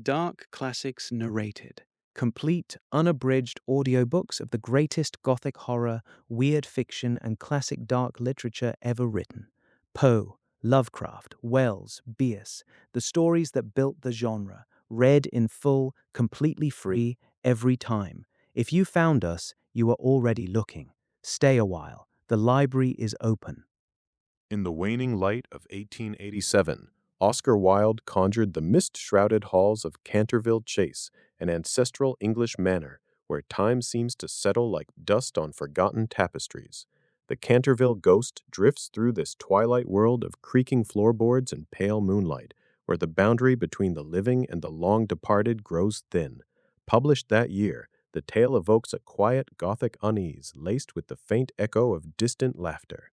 Dark Classics Narrated. Complete, unabridged audiobooks of the greatest Gothic horror, weird fiction, and classic dark literature ever written. Poe, Lovecraft, Wells, Bierce, the stories that built the genre, read in full, completely free, every time. If you found us, you are already looking. Stay a while. The library is open. In the waning light of 1887, Oscar Wilde conjured the mist-shrouded halls of Canterville Chase, an ancestral English manor where time seems to settle like dust on forgotten tapestries. The Canterville Ghost drifts through this twilight world of creaking floorboards and pale moonlight, where the boundary between the living and the long-departed grows thin. Published that year, the tale evokes a quiet Gothic unease laced with the faint echo of distant laughter.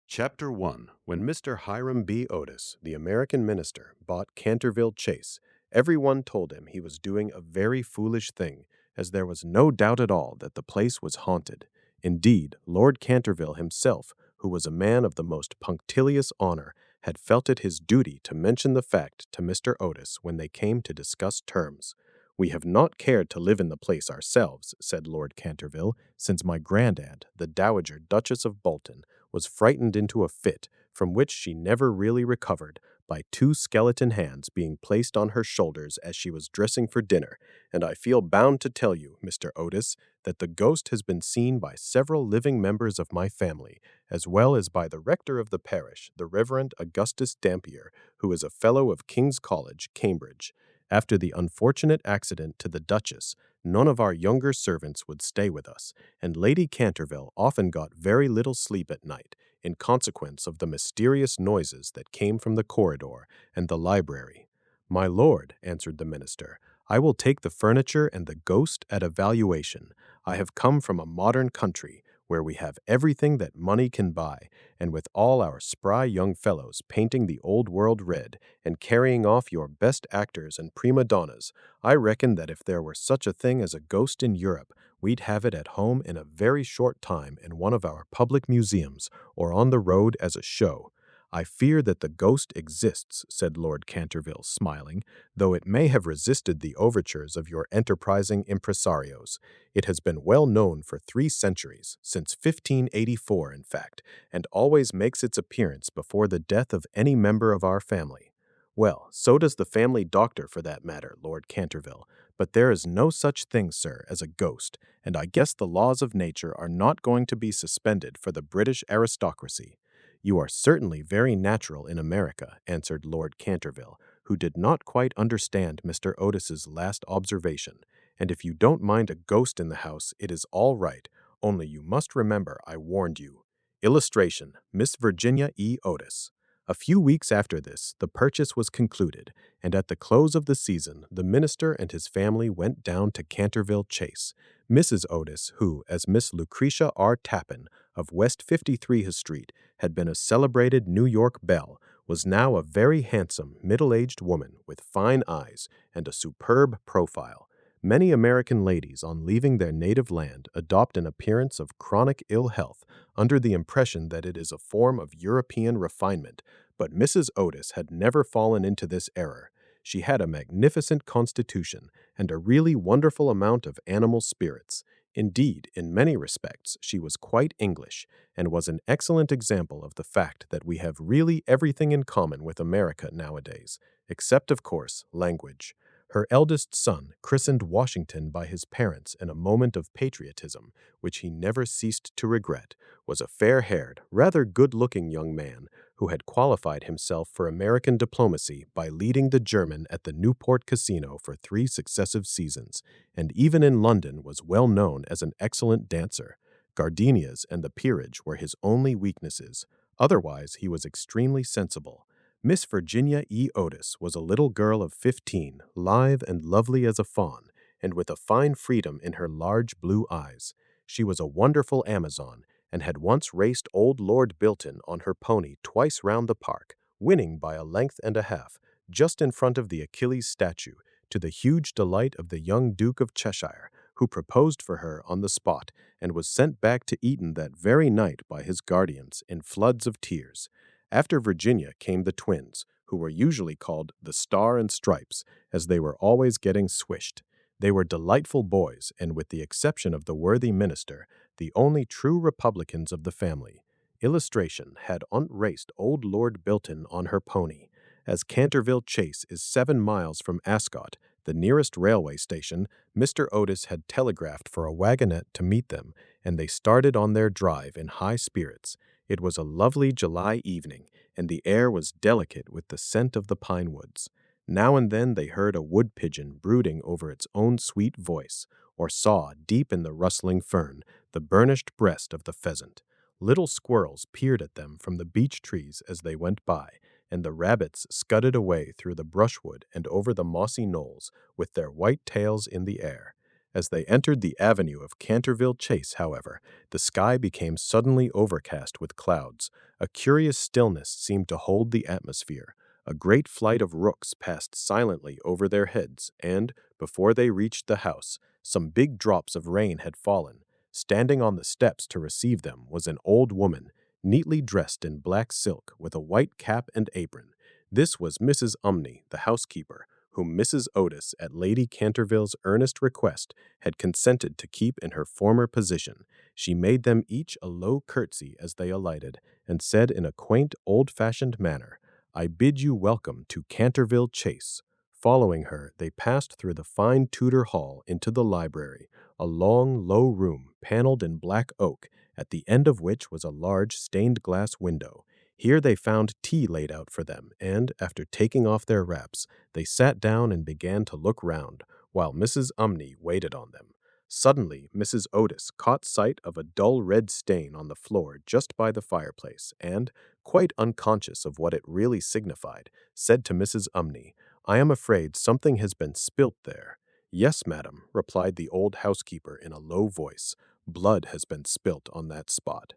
Chapter 1. When Mr. Hiram B. Otis, the American minister, bought Canterville Chase, everyone told him he was doing a very foolish thing, as there was no doubt at all that the place was haunted. Indeed, Lord Canterville himself, who was a man of the most punctilious honor, had felt it his duty to mention the fact to Mr. Otis when they came to discuss terms. "We have not cared to live in the place ourselves," said Lord Canterville, "since my grandaunt, the Dowager Duchess of Bolton, was frightened into a fit, from which she never really recovered, by two skeleton hands being placed on her shoulders as she was dressing for dinner, and I feel bound to tell you, Mr. Otis, that the ghost has been seen by several living members of my family, as well as by the rector of the parish, the Reverend Augustus Dampier, who is a fellow of King's College, Cambridge. After the unfortunate accident to the Duchess, none of our younger servants would stay with us, and Lady Canterville often got very little sleep at night, in consequence of the mysterious noises that came from the corridor and the library." "My lord," answered the minister, "I will take the furniture and the ghost at a valuation. I have come from a modern country, where we have everything that money can buy, and with all our spry young fellows painting the old world red, and carrying off your best actors and prima donnas, I reckon that if there were such a thing as a ghost in Europe, we'd have it at home in a very short time in one of our public museums, or on the road as a show." "I fear that the ghost exists," said Lord Canterville, smiling, "though it may have resisted the overtures of your enterprising impresarios. It has been well known for 3 centuries, since 1584 in fact, and always makes its appearance before the death of any member of our family." "Well, so does the family doctor for that matter, Lord Canterville, but there is no such thing, sir, as a ghost, and I guess the laws of nature are not going to be suspended for the British aristocracy." "You are certainly very natural in America," answered Lord Canterville, who did not quite understand Mr. Otis's last observation, "and if you don't mind a ghost in the house, it is all right, only you must remember I warned you." Illustration: Miss Virginia E. Otis. A few weeks after this, the purchase was concluded, and at the close of the season, the minister and his family went down to Canterville Chase. Mrs. Otis, who, as Miss Lucretia R. Tappan, of West 53 Street, had been a celebrated New York belle, was now a very handsome, middle-aged woman with fine eyes and a superb profile. Many American ladies, on leaving their native land, adopt an appearance of chronic ill health under the impression that it is a form of European refinement, but Mrs. Otis had never fallen into this error. She had a magnificent constitution and a really wonderful amount of animal spirits. Indeed, in many respects, she was quite English, and was an excellent example of the fact that we have really everything in common with America nowadays, except, of course, language. Her eldest son, christened Washington by his parents in a moment of patriotism, which he never ceased to regret, was a fair-haired, rather good-looking young man who had qualified himself for American diplomacy by leading the German at the Newport Casino for 3 successive seasons, and even in London was well known as an excellent dancer. Gardenias and the peerage were his only weaknesses. Otherwise, he was extremely sensible. Miss Virginia E. Otis was a little girl of 15, lithe and lovely as a fawn, and with a fine freedom in her large blue eyes. She was a wonderful Amazon, and had once raced old Lord Bilton on her pony twice round the park, winning by a length and a half, just in front of the Achilles statue, to the huge delight of the young Duke of Cheshire, who proposed for her on the spot, and was sent back to Eton that very night by his guardians in floods of tears. After Virginia came the twins, who were usually called the Star and Stripes, as they were always getting swished. They were delightful boys, and with the exception of the worthy minister, the only true Republicans of the family. Illustration had Aunt raced old Lord Bilton on her pony. As Canterville Chase is 7 miles from Ascot, the nearest railway station, Mr. Otis had telegraphed for a wagonette to meet them, and they started on their drive in high spirits. It was a lovely July evening, and the air was delicate with the scent of the pine woods. Now and then they heard a wood pigeon brooding over its own sweet voice, or saw, deep in the rustling fern, the burnished breast of the pheasant. Little squirrels peered at them from the beech trees as they went by, and the rabbits scudded away through the brushwood and over the mossy knolls with their white tails in the air. As they entered the avenue of Canterville Chase, however, the sky became suddenly overcast with clouds. A curious stillness seemed to hold the atmosphere. A great flight of rooks passed silently over their heads, and, before they reached the house, some big drops of rain had fallen. Standing on the steps to receive them was an old woman, neatly dressed in black silk, with a white cap and apron. This was Mrs. Umney, the housekeeper, whom Mrs. Otis, at Lady Canterville's earnest request, had consented to keep in her former position. She made them each a low curtsy as they alighted, and said in a quaint, old-fashioned manner, "I bid you welcome to Canterville Chase." Following her, they passed through the fine Tudor hall into the library, a long, low room, paneled in black oak, at the end of which was a large stained-glass window. Here they found tea laid out for them, and, after taking off their wraps, they sat down and began to look round, while Mrs. Umney waited on them. Suddenly, Mrs. Otis caught sight of a dull red stain on the floor just by the fireplace, and, quite unconscious of what it really signified, said to Mrs. Umney, "I am afraid something has been spilt there." "Yes, madam," replied the old housekeeper in a low voice, "blood has been spilt on that spot."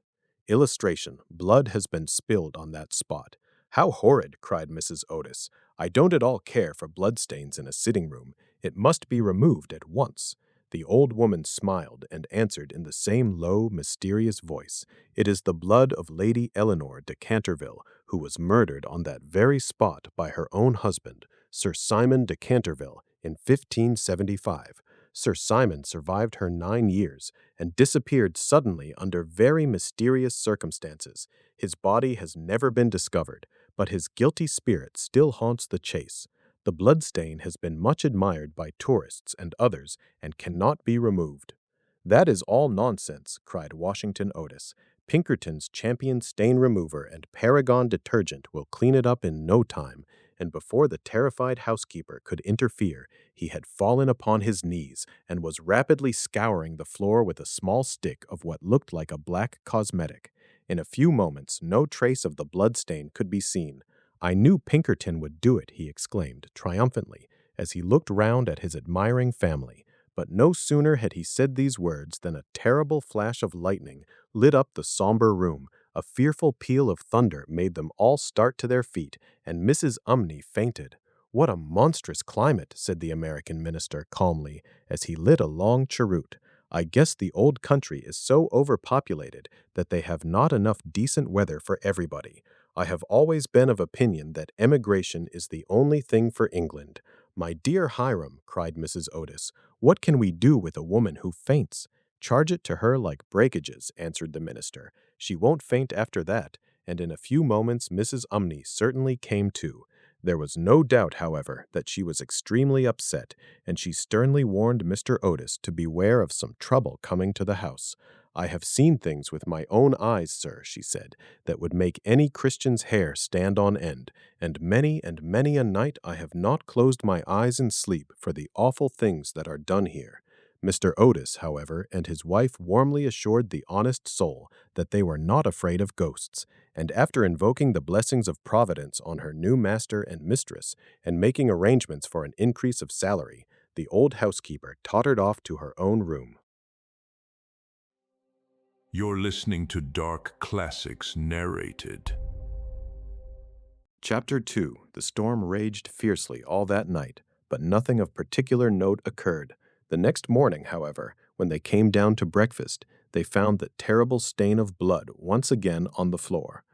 Illustration: blood has been spilled on that spot. "How horrid!" cried Mrs. Otis. "I don't at all care for bloodstains in a sitting room. It must be removed at once." The old woman smiled and answered in the same low, mysterious voice, "It is the blood of Lady Eleanor de Canterville, who was murdered on that very spot by her own husband, Sir Simon de Canterville, in 1575. Sir Simon survived her 9 years, and disappeared suddenly under very mysterious circumstances. His body has never been discovered, but his guilty spirit still haunts the Chase. The bloodstain has been much admired by tourists and others, and cannot be removed." "That is all nonsense," cried Washington Otis. "Pinkerton's Champion Stain Remover and Paragon Detergent will clean it up in no time." And before the terrified housekeeper could interfere, he had fallen upon his knees and was rapidly scouring the floor with a small stick of what looked like a black cosmetic. In a few moments, no trace of the bloodstain could be seen. "I knew Pinkerton would do it," he exclaimed triumphantly, as he looked round at his admiring family. But no sooner had he said these words than a terrible flash of lightning lit up the somber room. A fearful peal of thunder made them all start to their feet, and Mrs. Umney fainted. "What a monstrous climate," said the American minister calmly, as he lit a long cheroot. "I guess the old country is so overpopulated that they have not enough decent weather for everybody. I have always been of opinion that emigration is the only thing for England." "My dear Hiram," cried Mrs. Otis, "what can we do with a woman who faints?" "Charge it to her like breakages," answered the minister. "She won't faint after that," and in a few moments Mrs. Umney certainly came to. There was no doubt, however, that she was extremely upset, and she sternly warned Mr. Otis to beware of some trouble coming to the house. "I have seen things with my own eyes, sir," she said, "that would make any Christian's hair stand on end, and many a night I have not closed my eyes in sleep for the awful things that are done here." Mr. Otis, however, and his wife warmly assured the honest soul that they were not afraid of ghosts, and after invoking the blessings of Providence on her new master and mistress, and making arrangements for an increase of salary, the old housekeeper tottered off to her own room. You're listening to Dark Classics Narrated. Chapter 2. The storm raged fiercely all that night, but nothing of particular note occurred. The next morning, however, when they came down to breakfast, they found the terrible stain of blood once again on the floor.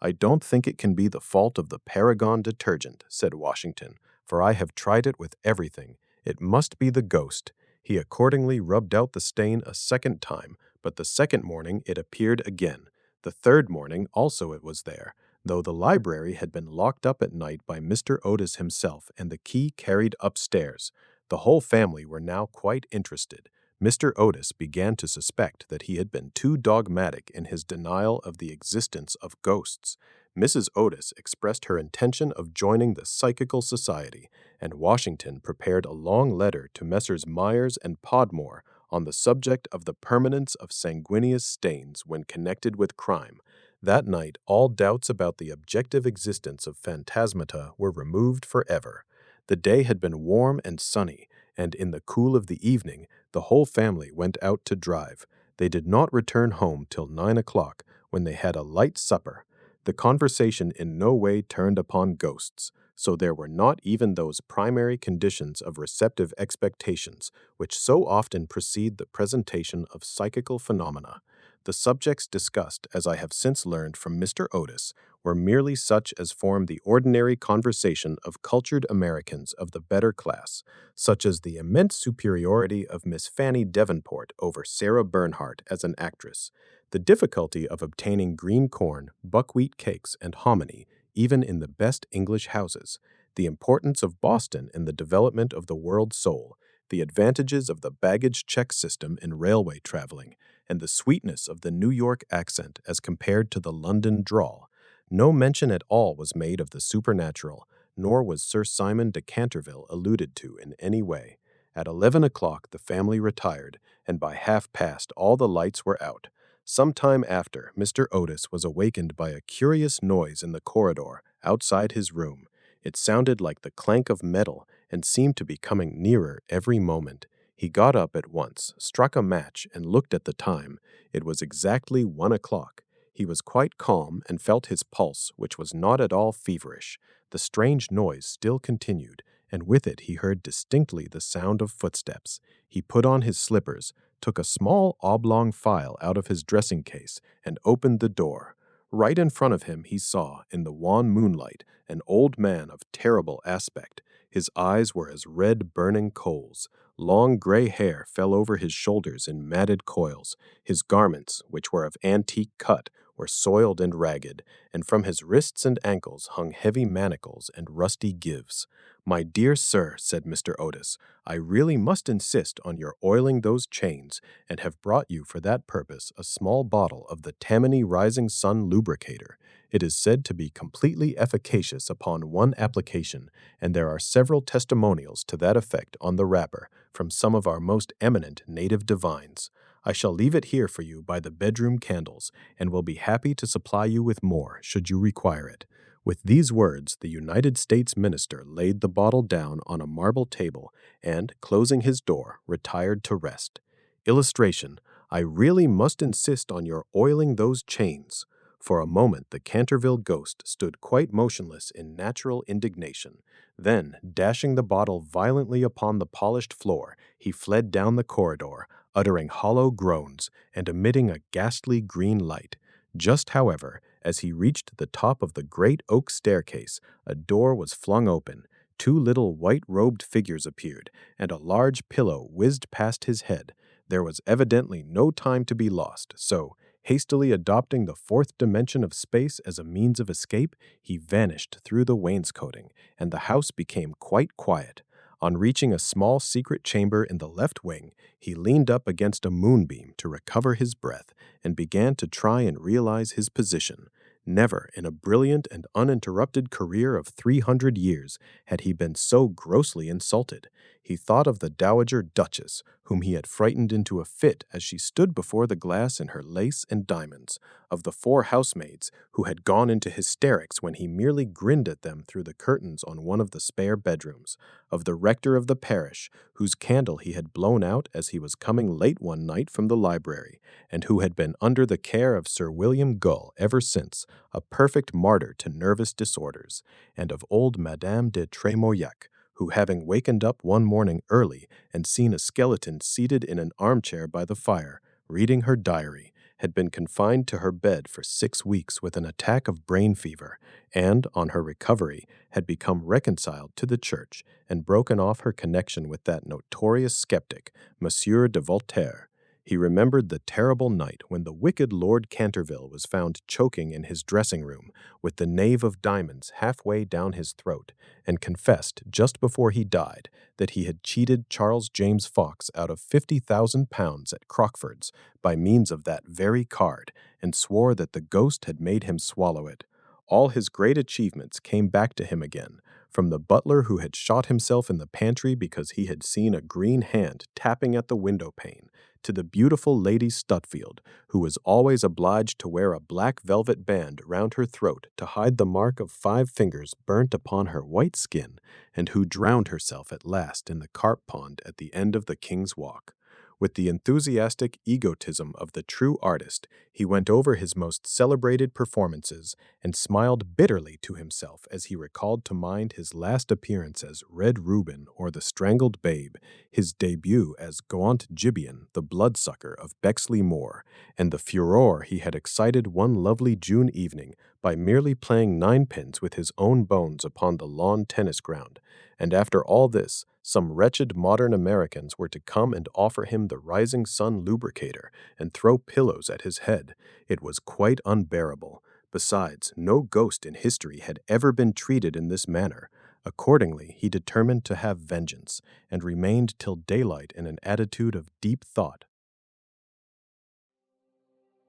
"I don't think it can be the fault of the Paragon detergent," said Washington, "for I have tried it with everything. It must be the ghost." He accordingly rubbed out the stain a second time, but the second morning it appeared again. The third morning also it was there, though the library had been locked up at night by Mr. Otis himself and the key carried upstairs. The whole family were now quite interested. Mr. Otis began to suspect that he had been too dogmatic in his denial of the existence of ghosts. Mrs. Otis expressed her intention of joining the Psychical Society, and Washington prepared a long letter to Messrs. Myers and Podmore on the subject of the permanence of sanguineous stains when connected with crime. That night all doubts about the objective existence of phantasmata were removed forever. The day had been warm and sunny, and in the cool of the evening the whole family went out to drive. They did not return home till 9 o'clock, when they had a light supper. The conversation in no way turned upon ghosts, so there were not even those primary conditions of receptive expectations which so often precede the presentation of psychical phenomena. The subjects discussed, as I have since learned from Mr. Otis, were merely such as form the ordinary conversation of cultured Americans of the better class, such as the immense superiority of Miss Fanny Devonport over Sarah Bernhardt as an actress, the difficulty of obtaining green corn, buckwheat cakes, and hominy, even in the best English houses, the importance of Boston in the development of the world soul, the advantages of the baggage check system in railway traveling, and the sweetness of the New York accent as compared to the London drawl. No mention at all was made of the supernatural, nor was Sir Simon de Canterville alluded to in any way. At 11 o'clock the family retired, and by 1:30 all the lights were out. Some time after, Mr. Otis was awakened by a curious noise in the corridor outside his room. It sounded like the clank of metal and seemed to be coming nearer every moment. He got up at once, struck a match, and looked at the time. It was exactly 1 o'clock. He was quite calm and felt his pulse, which was not at all feverish. The strange noise still continued, and with it he heard distinctly the sound of footsteps. He put on his slippers, took a small oblong file out of his dressing case, and opened the door. Right in front of him he saw, in the wan moonlight, an old man of terrible aspect. His eyes were as red burning coals. Long gray hair fell over his shoulders in matted coils. His garments, which were of antique cut, were soiled and ragged, and from his wrists and ankles hung heavy manacles and rusty gyves. "My dear sir," said Mr. Otis, "I really must insist on your oiling those chains, and have brought you for that purpose a small bottle of the Tammany Rising Sun lubricator. It is said to be completely efficacious upon one application, and there are several testimonials to that effect on the wrapper from some of our most eminent native divines. I shall leave it here for you by the bedroom candles, and will be happy to supply you with more, should you require it." With these words, the United States minister laid the bottle down on a marble table, and, closing his door, retired to rest. Illustration: I really must insist on your oiling those chains. For a moment the Canterville Ghost stood quite motionless in natural indignation. Then, dashing the bottle violently upon the polished floor, he fled down the corridor, uttering hollow groans and emitting a ghastly green light. Just, however, as he reached the top of the great oak staircase, a door was flung open, 2 little white-robed figures appeared, and a large pillow whizzed past his head. There was evidently no time to be lost, so, hastily adopting the 4th dimension of space as a means of escape, he vanished through the wainscoting, and the house became quite quiet. On reaching a small secret chamber in the left wing, he leaned up against a moonbeam to recover his breath, and began to try and realize his position. Never in a brilliant and uninterrupted career of 300 years had he been so grossly insulted. He thought of the Dowager Duchess, whom he had frightened into a fit as she stood before the glass in her lace and diamonds, of the 4 housemaids who had gone into hysterics when he merely grinned at them through the curtains on one of the spare bedrooms, of the rector of the parish, whose candle he had blown out as he was coming late one night from the library, and who had been under the care of Sir William Gull ever since, a perfect martyr to nervous disorders, and of old Madame de Trémoillac, who, having wakened up one morning early and seen a skeleton seated in an armchair by the fire, reading her diary, had been confined to her bed for 6 weeks with an attack of brain fever, and, on her recovery, had become reconciled to the Church and broken off her connection with that notorious skeptic, Monsieur de Voltaire. He remembered the terrible night when the wicked Lord Canterville was found choking in his dressing room with the knave of diamonds halfway down his throat, and confessed just before he died that he had cheated Charles James Fox out of £50,000 at Crockford's by means of that very card, and swore that the ghost had made him swallow it. All his great achievements came back to him again, from the butler who had shot himself in the pantry because he had seen a green hand tapping at the window pane, to the beautiful Lady Stutfield, who was always obliged to wear a black velvet band round her throat to hide the mark of 5 fingers burnt upon her white skin, and who drowned herself at last in the carp pond at the end of the King's Walk. With the enthusiastic egotism of the true artist, he went over his most celebrated performances and smiled bitterly to himself as he recalled to mind his last appearance as Red Reuben or the Strangled Babe, his debut as Gaunt Gibeon, the bloodsucker of Bexley Moor, and the furore he had excited one lovely June evening by merely playing ninepins with his own bones upon the lawn tennis ground. And after all this, some wretched modern Americans were to come and offer him the Rising Sun lubricator and throw pillows at his head. It was quite unbearable. Besides, no ghost in history had ever been treated in this manner. Accordingly, he determined to have vengeance, and remained till daylight in an attitude of deep thought.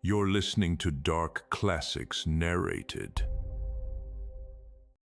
You're listening to Dark Classics Narrated.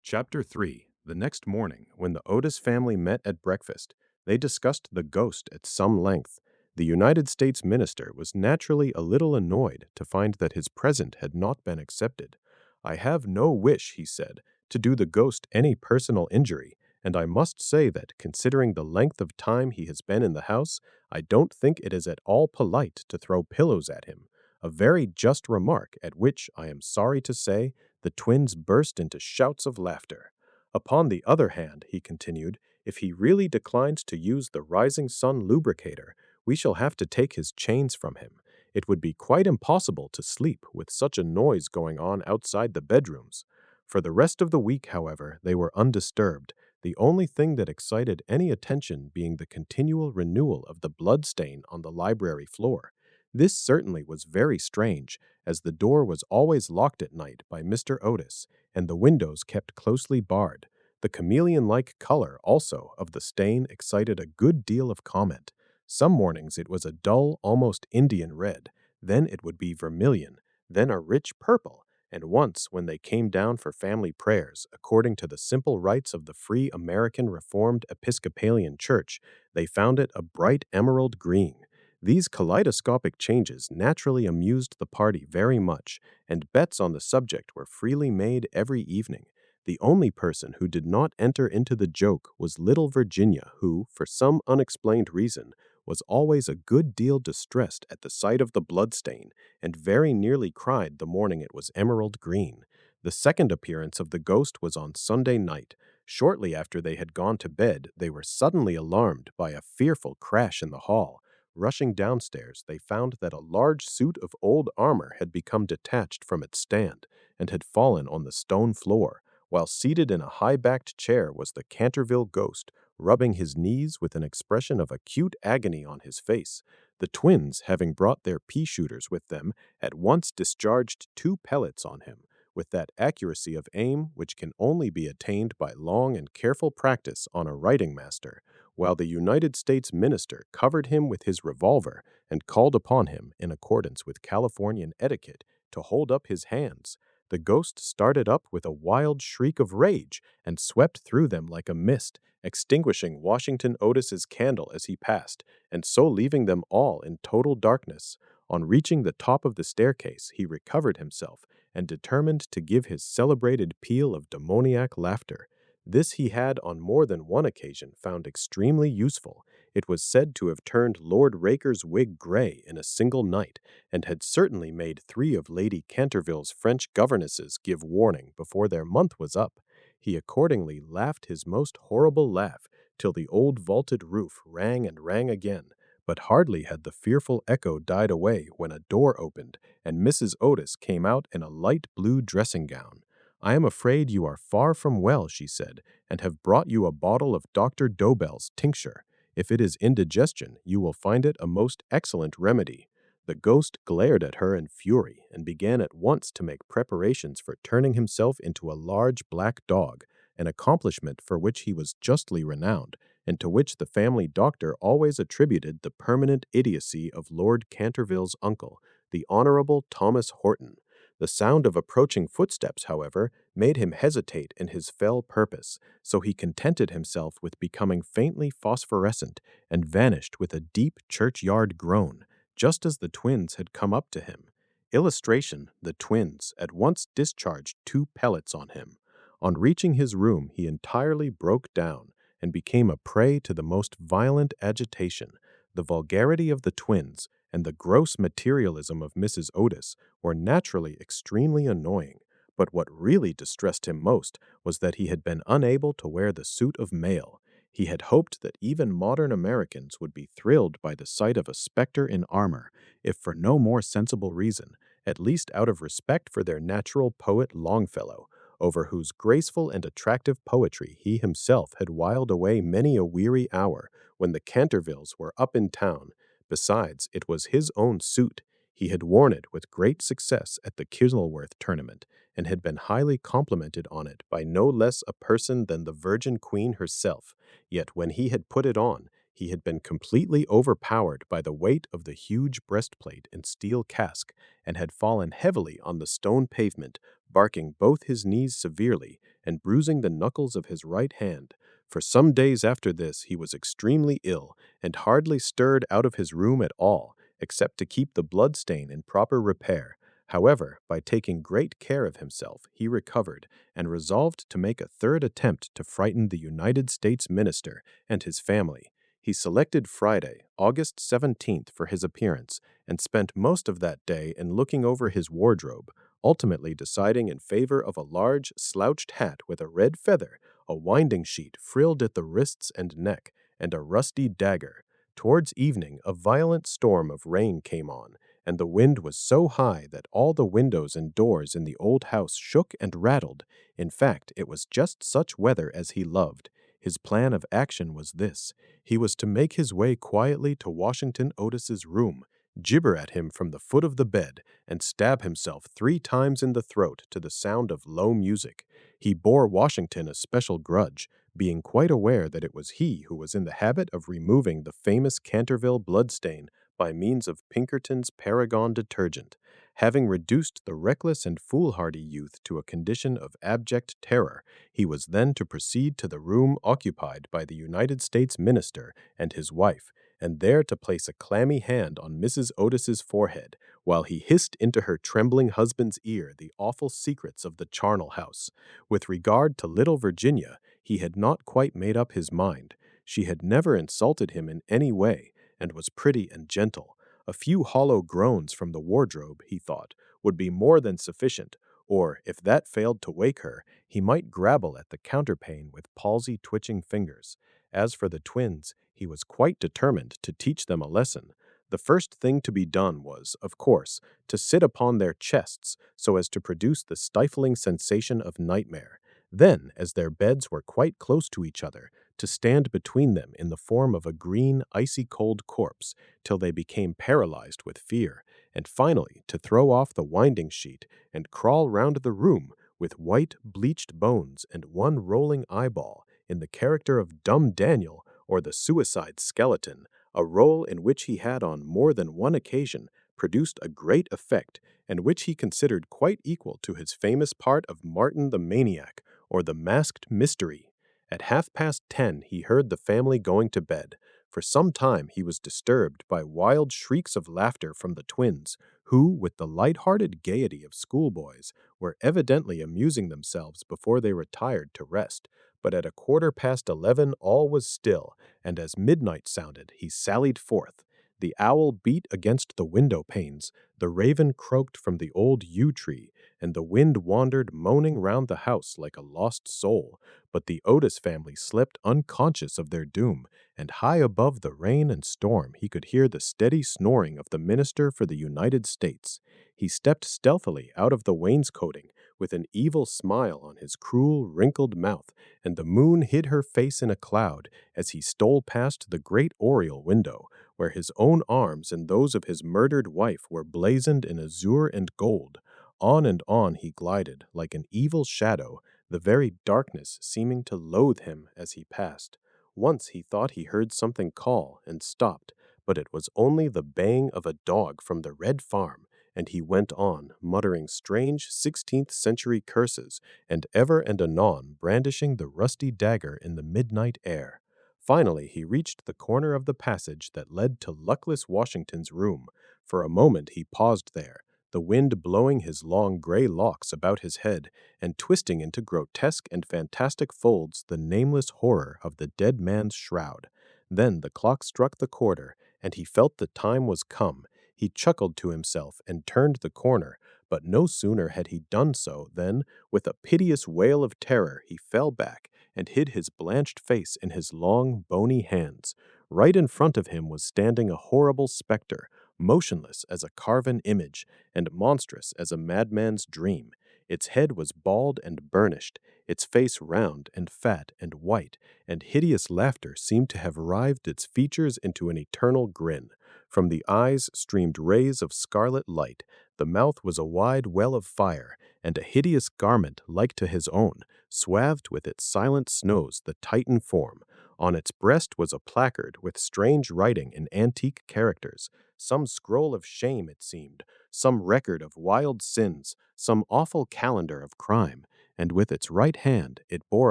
Chapter 3. The next morning, when the Otis family met at breakfast, they discussed the ghost at some length. The United States minister was naturally a little annoyed to find that his present had not been accepted. "I have no wish," he said, "to do the ghost any personal injury, and I must say that, considering the length of time he has been in the house, I don't think it is at all polite to throw pillows at him." A very just remark, at which, I am sorry to say, the twins burst into shouts of laughter. "Upon the other hand," he continued, "if he really declines to use the Rising Sun lubricator, we shall have to take his chains from him. It would be quite impossible to sleep with such a noise going on outside the bedrooms." For the rest of the week, however, they were undisturbed, the only thing that excited any attention being the continual renewal of the blood stain on the library floor. This certainly was very strange, as the door was always locked at night by Mr. Otis, and the windows kept closely barred. The chameleon-like color, also, of the stain excited a good deal of comment. Some mornings it was a dull, almost Indian red, then it would be vermilion, then a rich purple, and once, when they came down for family prayers, according to the simple rites of the Free American Reformed Episcopalian Church, they found it a bright emerald green. These kaleidoscopic changes naturally amused the party very much, and bets on the subject were freely made every evening. The only person who did not enter into the joke was little Virginia, who, for some unexplained reason, was always a good deal distressed at the sight of the bloodstain, and very nearly cried the morning it was emerald green. The second appearance of the ghost was on Sunday night. Shortly after they had gone to bed, they were suddenly alarmed by a fearful crash in the hall. Rushing downstairs, they found that a large suit of old armor had become detached from its stand, and had fallen on the stone floor, while seated in a high-backed chair was the Canterville Ghost, rubbing his knees with an expression of acute agony on his face. The twins, having brought their pea-shooters with them, at once discharged 2 pellets on him, with that accuracy of aim which can only be attained by long and careful practice on a writing master, while the United States minister covered him with his revolver and called upon him, in accordance with Californian etiquette, to hold up his hands. The ghost started up with a wild shriek of rage and swept through them like a mist, extinguishing Washington Otis's candle as he passed, and so leaving them all in total darkness. On reaching the top of the staircase, he recovered himself and determined to give his celebrated peal of demoniac laughter. This he had on more than one occasion found extremely useful. It was said to have turned Lord Raker's wig gray in a single night, and had certainly made 3 of Lady Canterville's French governesses give warning before their month was up. He accordingly laughed his most horrible laugh, till the old vaulted roof rang and rang again, But hardly had the fearful echo died away when a door opened, and Mrs. Otis came out in a light blue dressing gown. "I am afraid you are far from well," she said, "and have brought you a bottle of Dr. Dobell's tincture. If it is indigestion, you will find it a most excellent remedy." The ghost glared at her in fury, and began at once to make preparations for turning himself into a large black dog, an accomplishment for which he was justly renowned, and to which the family doctor always attributed the permanent idiocy of Lord Canterville's uncle, the Honorable Thomas Horton. The sound of approaching footsteps, however, made him hesitate in his fell purpose, so he contented himself with becoming faintly phosphorescent, and vanished with a deep churchyard groan, just as the twins had come up to him. Illustration: the twins at once discharged 2 pellets on him. On reaching his room, he entirely broke down, and became a prey to the most violent agitation. The vulgarity of the twins, and the gross materialism of Mrs. Otis, were naturally extremely annoying, but what really distressed him most was that he had been unable to wear the suit of mail. He had hoped that even modern Americans would be thrilled by the sight of a spectre in armor, if for no more sensible reason, at least out of respect for their natural poet Longfellow, over whose graceful and attractive poetry he himself had whiled away many a weary hour when the Cantervilles were up in town. Besides, it was his own suit. He had worn it with great success at the Kenilworth tournament, and had been highly complimented on it by no less a person than the Virgin Queen herself. Yet when he had put it on, he had been completely overpowered by the weight of the huge breastplate and steel casque, and had fallen heavily on the stone pavement, barking both his knees severely, and bruising the knuckles of his right hand. For some days after this he was extremely ill, and hardly stirred out of his room at all, except to keep the blood-stain in proper repair. However, by taking great care of himself, he recovered, and resolved to make a third attempt to frighten the United States minister and his family. He selected Friday, August 17th, for his appearance, and spent most of that day in looking over his wardrobe, ultimately deciding in favor of a large slouched hat with a red feather, a winding sheet frilled at the wrists and neck, and a rusty dagger. Towards evening a violent storm of rain came on, and the wind was so high that all the windows and doors in the old house shook and rattled. In fact, it was just such weather as he loved. His plan of action was this: he was to make his way quietly to Washington Otis's room, gibber at him from the foot of the bed, and stab himself 3 times in the throat to the sound of low music. He bore Washington a special grudge, being quite aware that it was he who was in the habit of removing the famous Canterville bloodstain by means of Pinkerton's Paragon detergent. Having reduced the reckless and foolhardy youth to a condition of abject terror, he was then to proceed to the room occupied by the United States minister and his wife, and there to place a clammy hand on Mrs. Otis's forehead, while he hissed into her trembling husband's ear the awful secrets of the charnel house. With regard to little Virginia, he had not quite made up his mind. She had never insulted him in any way, and was pretty and gentle. A few hollow groans from the wardrobe, he thought, would be more than sufficient, or, if that failed to wake her, he might grabble at the counterpane with palsy-twitching fingers. As for the twins, he was quite determined to teach them a lesson. The first thing to be done was, of course, to sit upon their chests so as to produce the stifling sensation of nightmare. Then, as their beds were quite close to each other, to stand between them in the form of a green, icy-cold corpse, till they became paralyzed with fear, and finally to throw off the winding sheet and crawl round the room with white, bleached bones and one rolling eyeball, in the character of Dumb Daniel or the Suicide Skeleton, a role in which he had on more than one occasion produced a great effect, and which he considered quite equal to his famous part of Martin the Maniac, or the Masked Mystery. At 10:30 he heard the family going to bed. For some time he was disturbed by wild shrieks of laughter from the twins, who, with the light-hearted gaiety of schoolboys, were evidently amusing themselves before they retired to rest. But at 11:15 all was still, and as midnight sounded, he sallied forth. The owl beat against the window panes, the raven croaked from the old yew tree, and the wind wandered moaning round the house like a lost soul. But the Otis family slept unconscious of their doom, and high above the rain and storm he could hear the steady snoring of the minister for the United States. He stepped stealthily out of the wainscoting, with an evil smile on his cruel, wrinkled mouth, and the moon hid her face in a cloud as he stole past the great oriel window, where his own arms and those of his murdered wife were blazoned in azure and gold. On and on he glided, like an evil shadow, the very darkness seeming to loathe him as he passed. Once he thought he heard something call, and stopped, but it was only the baying of a dog from the Red Farm, and he went on, muttering strange 16th-century curses, and ever and anon brandishing the rusty dagger in the midnight air. Finally he reached the corner of the passage that led to luckless Washington's room. For a moment he paused there, the wind blowing his long gray locks about his head, and twisting into grotesque and fantastic folds the nameless horror of the dead man's shroud. Then the clock struck the quarter, and he felt the time was come. He chuckled to himself and turned the corner, but no sooner had he done so than, with a piteous wail of terror, he fell back and hid his blanched face in his long, bony hands. Right in front of him was standing a horrible specter, motionless as a carven image, and monstrous as a madman's dream. Its head was bald and burnished, its face round and fat and white, and hideous laughter seemed to have writhed its features into an eternal grin. From the eyes streamed rays of scarlet light, the mouth was a wide well of fire, and a hideous garment like to his own, swathed with its silent snows the Titan form. On its breast was a placard with strange writing in antique characters, some scroll of shame it seemed, some record of wild sins, some awful calendar of crime, and with its right hand it bore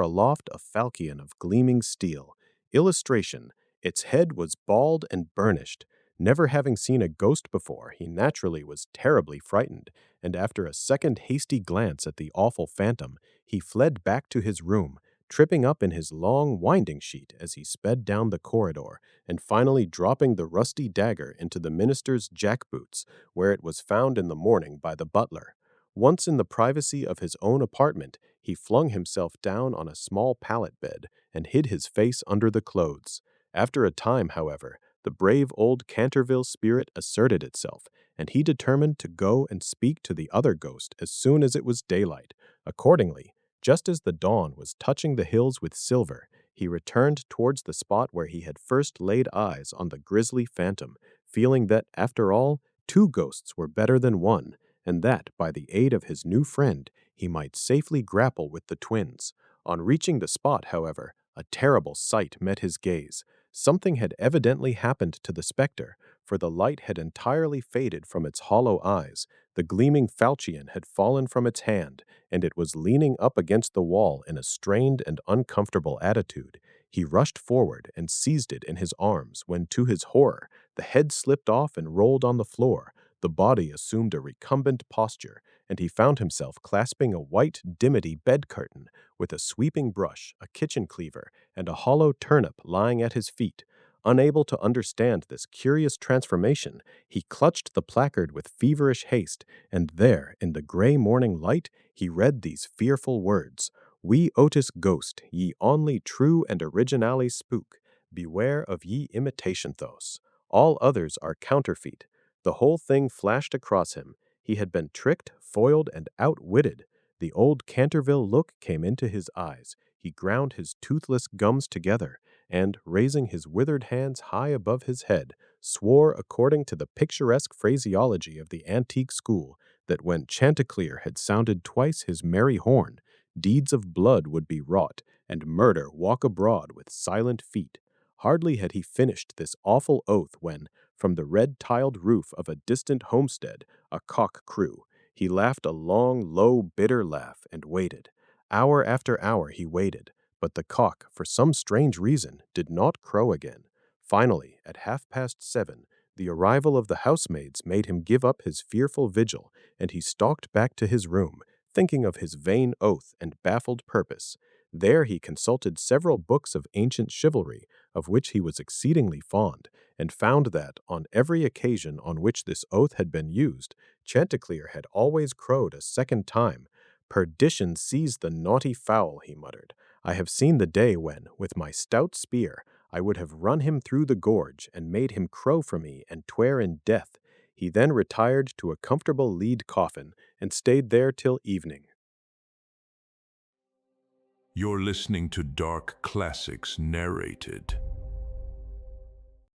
aloft a falchion of gleaming steel. Illustration: its head was bald and burnished. Never having seen a ghost before, he naturally was terribly frightened, and after a second hasty glance at the awful phantom, he fled back to his room, tripping up in his long winding sheet as he sped down the corridor, and finally dropping the rusty dagger into the minister's jackboots, where it was found in the morning by the butler. Once in the privacy of his own apartment, he flung himself down on a small pallet bed and hid his face under the clothes. After a time, however, the brave old Canterville spirit asserted itself, and he determined to go and speak to the other ghost as soon as it was daylight. Accordingly, just as the dawn was touching the hills with silver, he returned towards the spot where he had first laid eyes on the grisly phantom, feeling that, after all, two ghosts were better than one, and that, by the aid of his new friend, he might safely grapple with the twins. On reaching the spot, however, a terrible sight met his gaze. Something had evidently happened to the specter, for the light had entirely faded from its hollow eyes, the gleaming falchion had fallen from its hand, and it was leaning up against the wall in a strained and uncomfortable attitude. He rushed forward and seized it in his arms when, to his horror, the head slipped off and rolled on the floor. The body assumed a recumbent posture, and he found himself clasping a white dimity bed curtain, with a sweeping brush, a kitchen cleaver, and a hollow turnip lying at his feet. Unable to understand this curious transformation, he clutched the placard with feverish haste, and there, in the gray morning light, he read these fearful words: "We Otis Ghost, ye only true and originally spook. Beware of ye imitation thos. All others are counterfeit." The whole thing flashed across him. He had been tricked, foiled, and outwitted. The old Canterville look came into his eyes. He ground his toothless gums together, and, raising his withered hands high above his head, swore, according to the picturesque phraseology of the antique school, that when Chanticleer had sounded twice his merry horn, deeds of blood would be wrought, and murder walk abroad with silent feet. Hardly had he finished this awful oath when, from the red-tiled roof of a distant homestead, a cock crew. He laughed a long, low, bitter laugh, and waited. Hour after hour he waited, but the cock, for some strange reason, did not crow again. Finally, at 7:30, the arrival of the housemaids made him give up his fearful vigil, and he stalked back to his room, thinking of his vain oath and baffled purpose. There he consulted several books of ancient chivalry, of which he was exceedingly fond, and found that, on every occasion on which this oath had been used, Chanticleer had always crowed a second time. "Perdition seize the naughty fowl," he muttered. "I have seen the day when, with my stout spear, I would have run him through the gorge and made him crow for me and swear in death." He then retired to a comfortable lead coffin and stayed there till evening. You're listening to Dark Classics Narrated.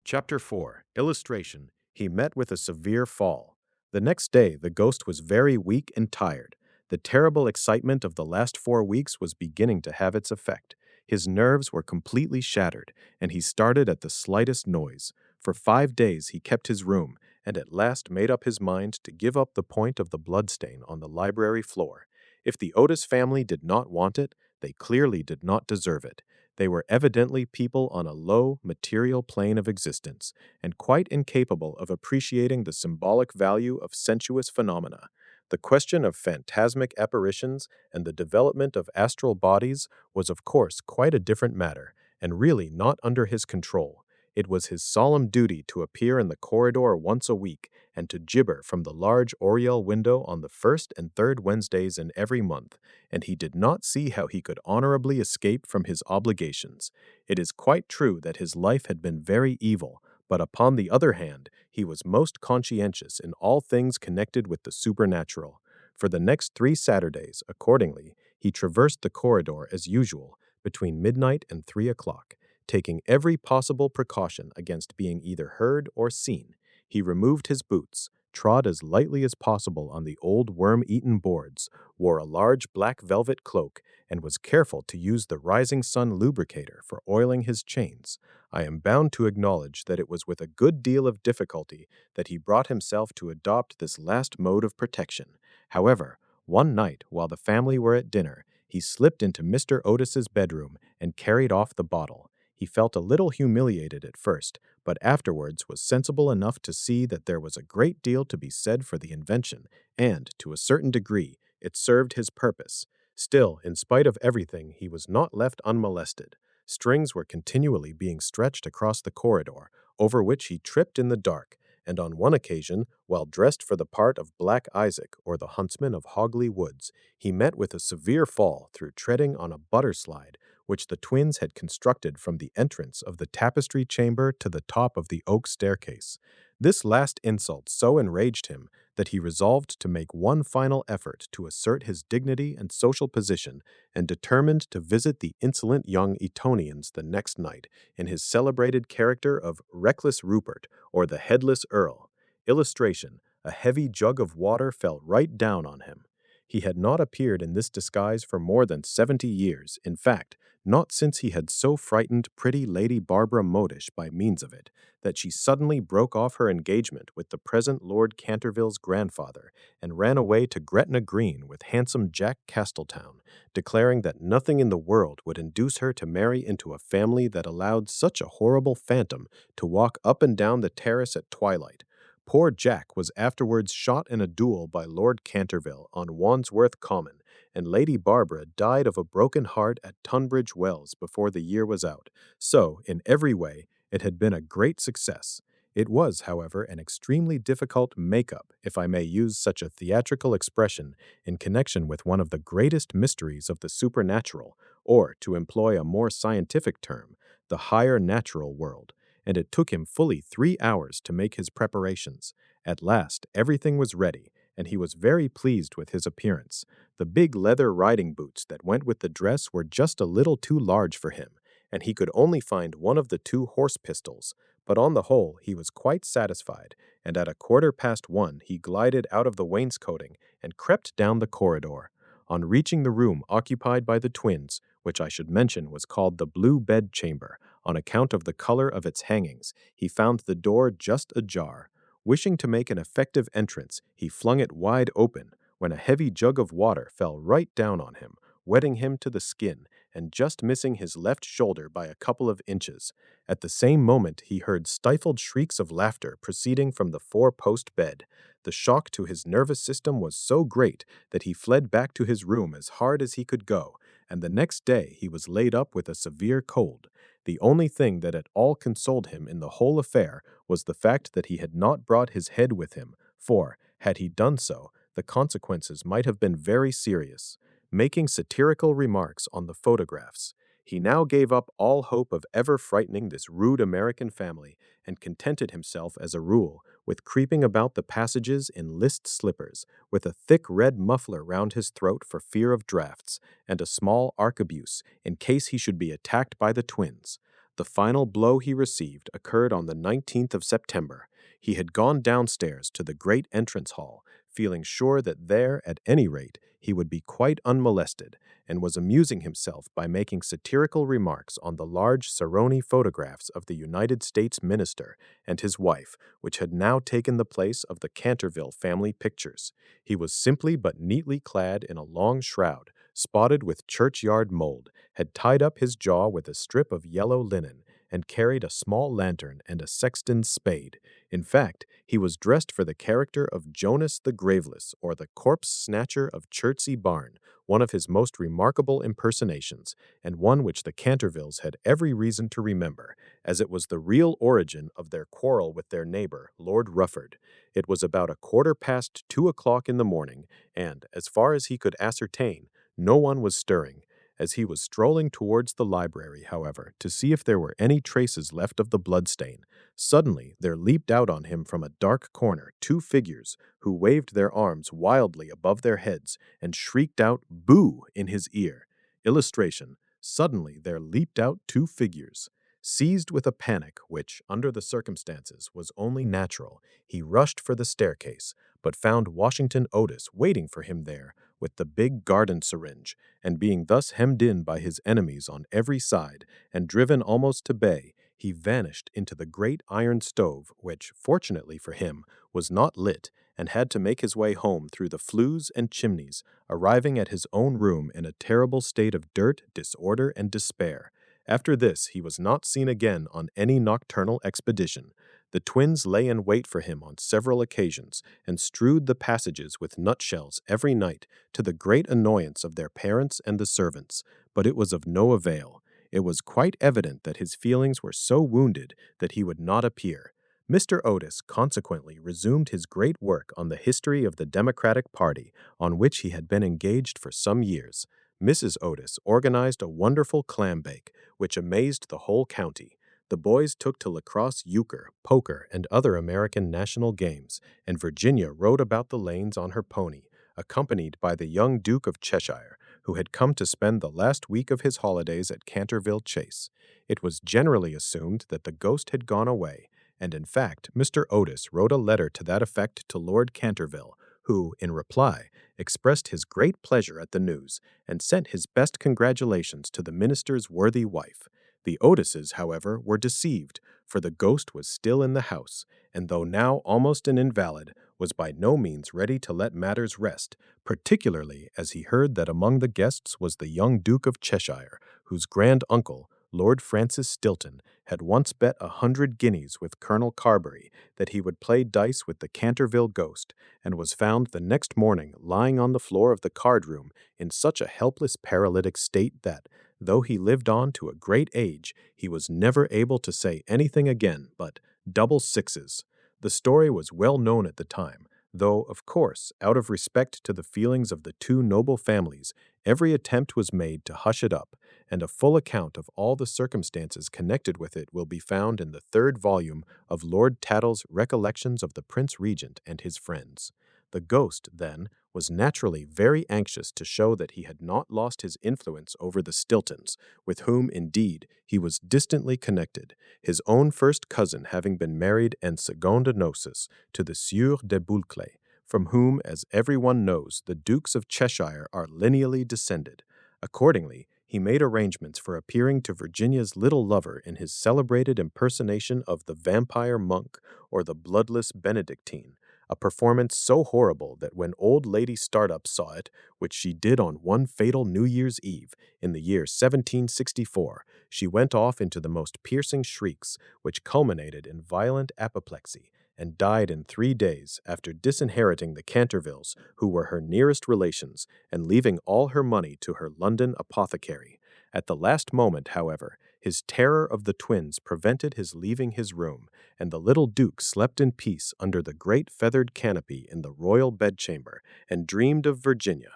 Chapter 4. Illustration. He met with a severe fall. The next day, the ghost was very weak and tired. The terrible excitement of the last 4 weeks was beginning to have its effect. His nerves were completely shattered, and he started at the slightest noise. For 5 days he kept his room, and at last made up his mind to give up the point of the bloodstain on the library floor. If the Otis family did not want it, they clearly did not deserve it. They were evidently people on a low, material plane of existence, and quite incapable of appreciating the symbolic value of sensuous phenomena. The question of phantasmic apparitions and the development of astral bodies was of course quite a different matter, and really not under his control. It was his solemn duty to appear in the corridor once a week, and to gibber from the large oriel window on the first and third Wednesdays in every month, and he did not see how he could honorably escape from his obligations. It is quite true that his life had been very evil, but upon the other hand, he was most conscientious in all things connected with the supernatural. For the next 3 Saturdays, accordingly, he traversed the corridor as usual, between midnight and 3 o'clock, taking every possible precaution against being either heard or seen. He removed his boots, trod as lightly as possible on the old worm-eaten boards, wore a large black velvet cloak, and was careful to use the rising sun lubricator for oiling his chains. I am bound to acknowledge that it was with a good deal of difficulty that he brought himself to adopt this last mode of protection. However, one night, while the family were at dinner, he slipped into Mr. Otis's bedroom and carried off the bottle. He felt a little humiliated at first, but afterwards was sensible enough to see that there was a great deal to be said for the invention, and, to a certain degree, it served his purpose. Still, in spite of everything, he was not left unmolested. Strings were continually being stretched across the corridor, over which he tripped in the dark, and on one occasion, while dressed for the part of Black Isaac or the huntsman of Hogley Woods, he met with a severe fall through treading on a butter slide, which the twins had constructed from the entrance of the tapestry chamber to the top of the oak staircase. This last insult so enraged him that he resolved to make one final effort to assert his dignity and social position, and determined to visit the insolent young Etonians the next night in his celebrated character of Reckless Rupert, or the Headless Earl. Illustration: a heavy jug of water fell right down on him. He had not appeared in this disguise for more than 70 years, in fact, not since he had so frightened pretty Lady Barbara Modish by means of it, that she suddenly broke off her engagement with the present Lord Canterville's grandfather, and ran away to Gretna Green with handsome Jack Castletown, declaring that nothing in the world would induce her to marry into a family that allowed such a horrible phantom to walk up and down the terrace at twilight. Poor Jack was afterwards shot in a duel by Lord Canterville on Wandsworth Common, and Lady Barbara died of a broken heart at Tunbridge Wells before the year was out. So, in every way, it had been a great success. It was, however, an extremely difficult make-up, if I may use such a theatrical expression, in connection with one of the greatest mysteries of the supernatural, or, to employ a more scientific term, the higher natural world, and it took him fully 3 hours to make his preparations. At last, everything was ready, and he was very pleased with his appearance. The big leather riding boots that went with the dress were just a little too large for him, and he could only find one of the 2 horse pistols, but on the whole he was quite satisfied, and at 1:15 he glided out of the wainscoting and crept down the corridor. On reaching the room occupied by the twins, which I should mention was called the Blue Bed Chamber, on account of the color of its hangings, he found the door just ajar. Wishing to make an effective entrance, he flung it wide open, when a heavy jug of water fell right down on him, wetting him to the skin, and just missing his left shoulder by a couple of inches. At the same moment he heard stifled shrieks of laughter proceeding from the 4-post bed. The shock to his nervous system was so great that he fled back to his room as hard as he could go. and the next day he was laid up with a severe cold. The only thing that at all consoled him in the whole affair was the fact that he had not brought his head with him, for, had he done so, the consequences might have been very serious. Making satirical remarks on the photographs, he now gave up all hope of ever frightening this rude American family, and contented himself, as a rule, with creeping about the passages in list slippers, with a thick red muffler round his throat for fear of draughts, and a small arquebuse in case he should be attacked by the twins. The final blow he received occurred on the 19th of September. He had gone downstairs to the great entrance hall, feeling sure that there, at any rate, he would be quite unmolested, and was amusing himself by making satirical remarks on the large Saroni photographs of the United States minister and his wife, which had now taken the place of the Canterville family pictures. He was simply but neatly clad in a long shroud, spotted with churchyard mold, had tied up his jaw with a strip of yellow linen, and carried a small lantern and a sexton's spade. In fact, he was dressed for the character of Jonas the Graveless, or the corpse snatcher of Chertsey Barn, one of his most remarkable impersonations, and one which the Cantervilles had every reason to remember, as it was the real origin of their quarrel with their neighbor, Lord Rufford. It was about 2:15 in the morning, and, as far as he could ascertain, no one was stirring. As he was strolling towards the library, however, to see if there were any traces left of the bloodstain, suddenly there leaped out on him from a dark corner 2 figures, who waved their arms wildly above their heads and shrieked out "Boo!" in his ear. Illustration: suddenly there leaped out 2 figures. Seized with a panic which, under the circumstances, was only natural, he rushed for the staircase, but found Washington Otis waiting for him there with the big garden syringe, and being thus hemmed in by his enemies on every side, and driven almost to bay, he vanished into the great iron stove, which, fortunately for him, was not lit, and had to make his way home through the flues and chimneys, arriving at his own room in a terrible state of dirt, disorder, and despair. After this he was not seen again on any nocturnal expedition. The twins lay in wait for him on several occasions, and strewed the passages with nutshells every night, to the great annoyance of their parents and the servants, but it was of no avail. It was quite evident that his feelings were so wounded that he would not appear. Mr. Otis consequently resumed his great work on the history of the Democratic party, on which he had been engaged for some years. Mrs. Otis organized a wonderful clam bake, which amazed the whole county. The boys took to lacrosse, euchre, poker, and other American national games, and Virginia rode about the lanes on her pony, accompanied by the young Duke of Cheshire, who had come to spend the last week of his holidays at Canterville Chase. It was generally assumed that the ghost had gone away, and in fact Mr. Otis wrote a letter to that effect to Lord Canterville, who, in reply, expressed his great pleasure at the news, and sent his best congratulations to the minister's worthy wife. The Otises, however, were deceived, for the ghost was still in the house, and though now almost an invalid, was by no means ready to let matters rest, particularly as he heard that among the guests was the young Duke of Cheshire, whose grand uncle, Lord Francis Stilton, had once bet 100 guineas with Colonel Carberry that he would play dice with the Canterville Ghost, and was found the next morning lying on the floor of the card-room in such a helpless paralytic state that, though he lived on to a great age, he was never able to say anything again but double sixes. The story was well known at the time, though, of course, out of respect to the feelings of the 2 noble families, every attempt was made to hush it up, and a full account of all the circumstances connected with it will be found in the 3rd volume of Lord Tattle's Recollections of the Prince Regent and his Friends. The ghost, then, was naturally very anxious to show that he had not lost his influence over the Stiltons, with whom, indeed, he was distantly connected, his own first cousin having been married en seconde noces to the Sieur de Bulclay, from whom, as every one knows, the Dukes of Cheshire are lineally descended. Accordingly, he made arrangements for appearing to Virginia's little lover in his celebrated impersonation of the vampire monk or the bloodless Benedictine, a performance so horrible that when old Lady Startup saw it, which she did on one fatal New Year's Eve in the year 1764, she went off into the most piercing shrieks, which culminated in violent apoplexy, and died in 3 days after disinheriting the Cantervilles, who were her nearest relations, and leaving all her money to her London apothecary. At the last moment, however, his terror of the twins prevented his leaving his room, and the little Duke slept in peace under the great feathered canopy in the royal bedchamber, and dreamed of Virginia.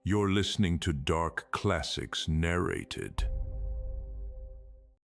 You're listening to Dark Classics Narrated.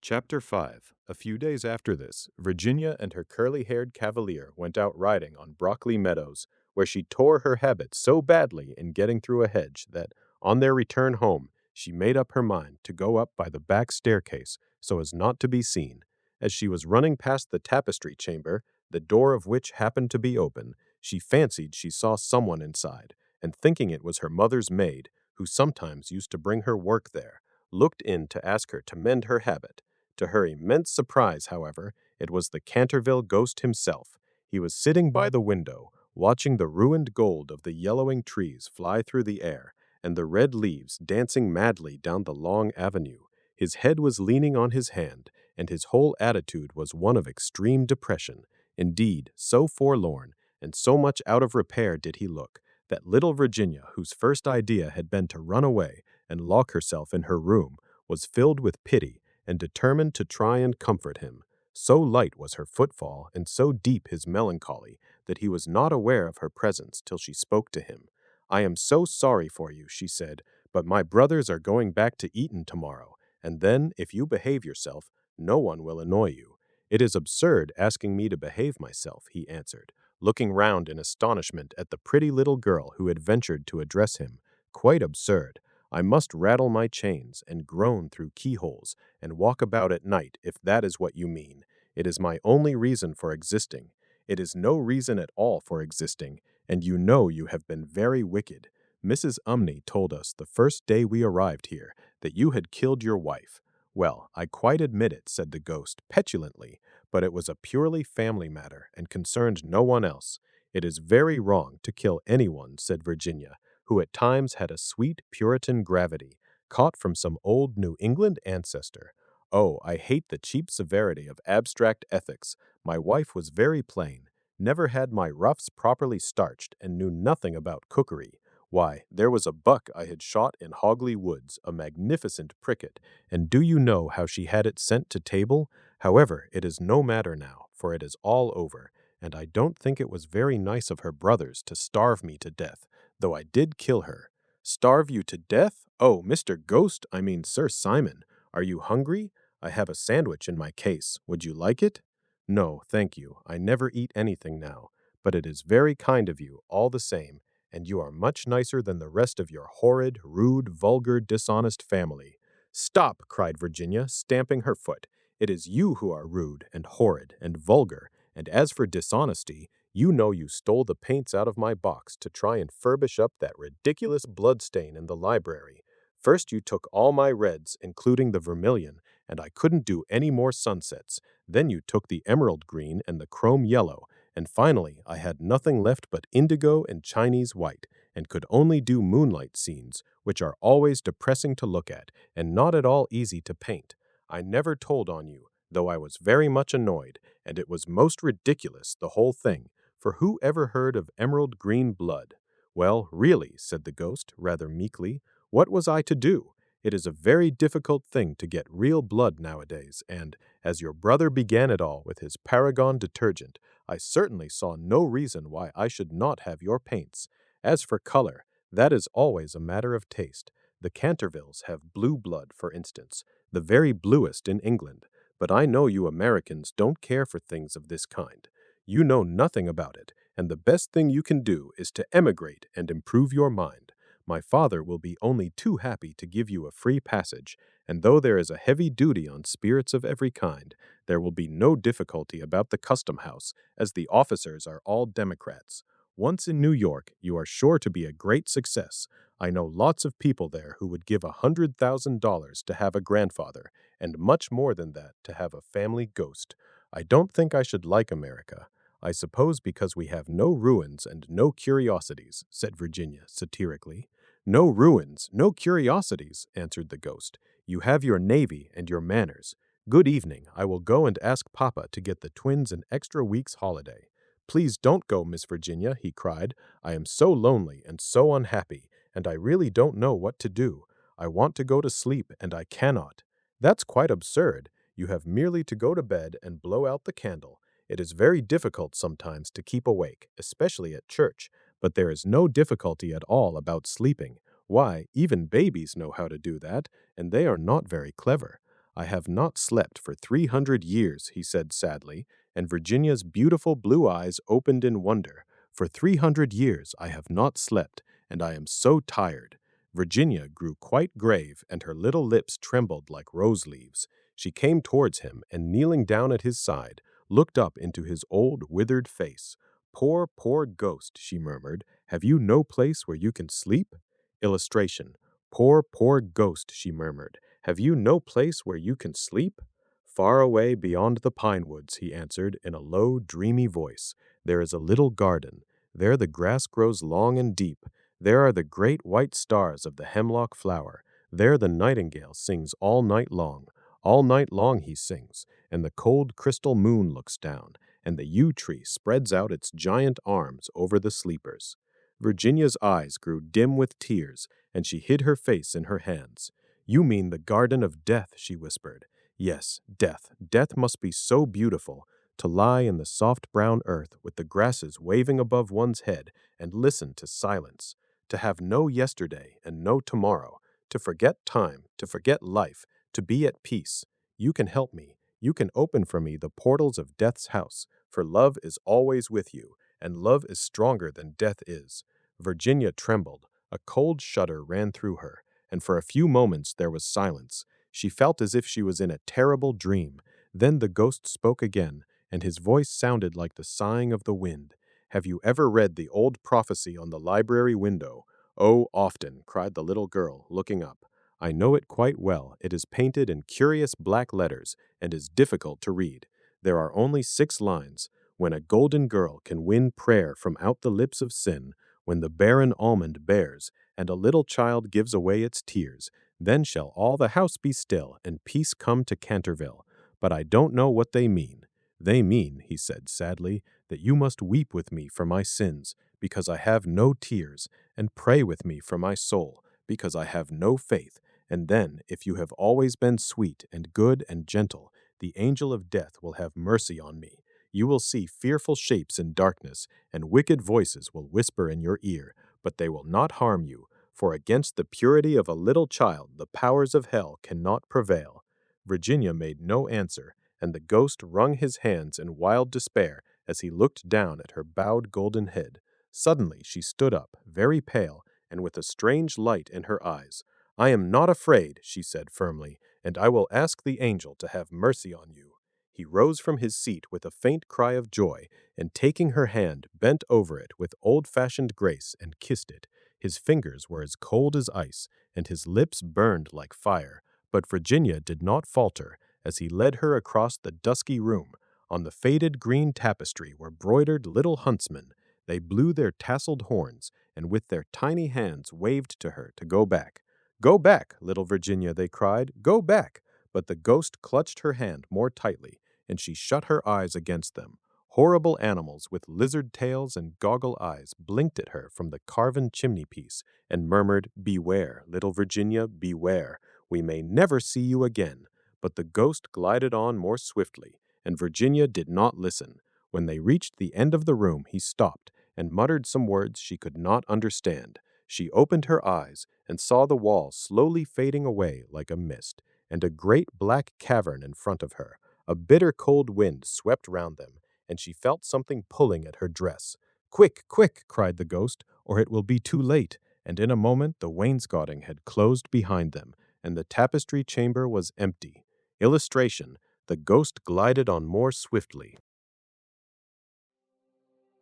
Chapter 5. A few days after this, Virginia and her curly-haired cavalier went out riding on Brockley Meadows, where she tore her habit so badly in getting through a hedge that, on their return home, she made up her mind to go up by the back staircase so as not to be seen. As she was running past the tapestry chamber, the door of which happened to be open, she fancied she saw someone inside, and thinking it was her mother's maid, who sometimes used to bring her work there, looked in to ask her to mend her habit. To her immense surprise, however, it was the Canterville Ghost himself. He was sitting by the window, watching the ruined gold of the yellowing trees fly through the air, and the red leaves dancing madly down the long avenue. His head was leaning on his hand, and his whole attitude was one of extreme depression. Indeed, so forlorn, and so much out of repair did he look, that little Virginia, whose first idea had been to run away and lock herself in her room, was filled with pity, and determined to try and comfort him. So light was her footfall, and so deep his melancholy, that he was not aware of her presence till she spoke to him. "I am so sorry for you," she said, "but my brothers are going back to Eton tomorrow, and then, if you behave yourself, no one will annoy you." "It is absurd asking me to behave myself," he answered, looking round in astonishment at the pretty little girl who had ventured to address him. "Quite absurd. I must rattle my chains, and groan through keyholes, and walk about at night, if that is what you mean. It is my only reason for existing. It is no reason at all for existing, and you know you have been very wicked. Mrs. Umney told us the first day we arrived here that you had killed your wife." "Well, I quite admit it," said the ghost, petulantly, "but it was a purely family matter, and concerned no one else." "It is very wrong to kill anyone," said Virginia, who at times had a sweet Puritan gravity, caught from some old New England ancestor. "Oh, I hate the cheap severity of abstract ethics. My wife was very plain, never had my ruffs properly starched, and knew nothing about cookery. Why, there was a buck I had shot in Hogley Woods, a magnificent pricket, and do you know how she had it sent to table? However, it is no matter now, for it is all over, and I don't think it was very nice of her brothers to starve me to death, though I did kill her." "Starve you to death? Oh, Mr. Ghost, I mean Sir Simon, are you hungry? I have a sandwich in my case. Would you like it?" "No, thank you. I never eat anything now, but it is very kind of you, all the same, and you are much nicer than the rest of your horrid, rude, vulgar, dishonest family." "Stop!" cried Virginia, stamping her foot. "It is you who are rude, and horrid, and vulgar, and as for dishonesty, you know you stole the paints out of my box to try and furbish up that ridiculous bloodstain in the library. First you took all my reds, including the vermilion, and I couldn't do any more sunsets. Then you took the emerald green and the chrome yellow, and finally I had nothing left but indigo and Chinese white, and could only do moonlight scenes, which are always depressing to look at, and not at all easy to paint. I never told on you, though I was very much annoyed, and it was most ridiculous, the whole thing, for who ever heard of emerald green blood?" "Well, really," said the ghost, rather meekly, "what was I to do? It is a very difficult thing to get real blood nowadays, and, as your brother began it all with his Paragon detergent, I certainly saw no reason why I should not have your paints. As for color, that is always a matter of taste. The Cantervilles have blue blood, for instance, the very bluest in England, but I know you Americans don't care for things of this kind. You know nothing about it, and the best thing you can do is to emigrate and improve your mind. My father will be only too happy to give you a free passage, and though there is a heavy duty on spirits of every kind, there will be no difficulty about the custom house, as the officers are all Democrats. Once in New York, you are sure to be a great success. I know lots of people there who would give $100,000 to have a grandfather, and much more than that to have a family ghost. I don't think I should like America. I suppose because we have no ruins and no curiosities," said Virginia satirically. "No ruins, no curiosities," answered the ghost. "You have your navy and your manners. Good evening. I will go and ask Papa to get the twins an extra week's holiday. Please don't go, Miss Virginia, he cried. I am so lonely and so unhappy, and I really don't know what to do. I want to go to sleep, and I cannot. That's quite absurd. You have merely to go to bed and blow out the candle. It is very difficult sometimes to keep awake, especially at church, but there is no difficulty at all about sleeping. Why, even babies know how to do that, and they are not very clever. I have not slept for 300 years, he said sadly, and Virginia's beautiful blue eyes opened in wonder. For 300 years I have not slept, and I am so tired. Virginia grew quite grave, and her little lips trembled like rose leaves. She came towards him, and kneeling down at his side, looked up into his old, withered face. Poor, poor ghost, she murmured, have you no place where you can sleep? Illustration. Poor, poor ghost, she murmured, have you no place where you can sleep? Far away beyond the pine woods, he answered in a low, dreamy voice, there is a little garden. There the grass grows long and deep. There are the great white stars of the hemlock flower. There the nightingale sings all night long. All night long he sings, and the cold crystal moon looks down, and the yew tree spreads out its giant arms over the sleepers. Virginia's eyes grew dim with tears, and she hid her face in her hands. You mean the garden of death, she whispered. Yes, death. Death must be so beautiful, to lie in the soft brown earth with the grasses waving above one's head and listen to silence, to have no yesterday and no tomorrow, to forget time, to forget life, to be at peace. You can help me. You can open for me the portals of death's house, for love is always with you, and love is stronger than death is. Virginia trembled. A cold shudder ran through her, and for a few moments there was silence. She felt as if she was in a terrible dream. Then the ghost spoke again, and his voice sounded like the sighing of the wind. Have you ever read the old prophecy on the library window? Oh, often, cried the little girl, looking up. I know it quite well. It is painted in curious black letters, and is difficult to read. There are only 6 lines. When a golden girl can win prayer from out the lips of sin, when the barren almond bears, and a little child gives away its tears, then shall all the house be still, and peace come to Canterville. But I don't know what they mean. They mean, he said sadly, that you must weep with me for my sins, because I have no tears, and pray with me for my soul, because I have no faith, and then, if you have always been sweet and good and gentle, the angel of death will have mercy on me. You will see fearful shapes in darkness, and wicked voices will whisper in your ear, but they will not harm you, for against the purity of a little child the powers of hell cannot prevail. Virginia made no answer, and the ghost wrung his hands in wild despair as he looked down at her bowed golden head. Suddenly she stood up, very pale, and with a strange light in her eyes. I am not afraid, she said firmly, and I will ask the angel to have mercy on you. He rose from his seat with a faint cry of joy, and taking her hand, bent over it with old-fashioned grace and kissed it. His fingers were as cold as ice, and his lips burned like fire, but Virginia did not falter as he led her across the dusky room. On the faded green tapestry were broidered little huntsmen. They blew their tasseled horns, and with their tiny hands waved to her to go back. Go back, little Virginia, they cried, go back! But the ghost clutched her hand more tightly, and she shut her eyes against them. Horrible animals with lizard tails and goggle eyes blinked at her from the carven chimney-piece and murmured, Beware, little Virginia, beware. We may never see you again. But the ghost glided on more swiftly, and Virginia did not listen. When they reached the end of the room, he stopped and muttered some words she could not understand. She opened her eyes and saw the wall slowly fading away like a mist, and a great black cavern in front of her. A bitter cold wind swept round them, and she felt something pulling at her dress. Quick, quick, cried the ghost, or it will be too late, and in a moment the wainscoting had closed behind them, and the tapestry chamber was empty. Illustration, the ghost glided on more swiftly.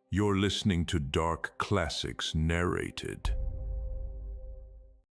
You're listening to Dark Classics Narrated.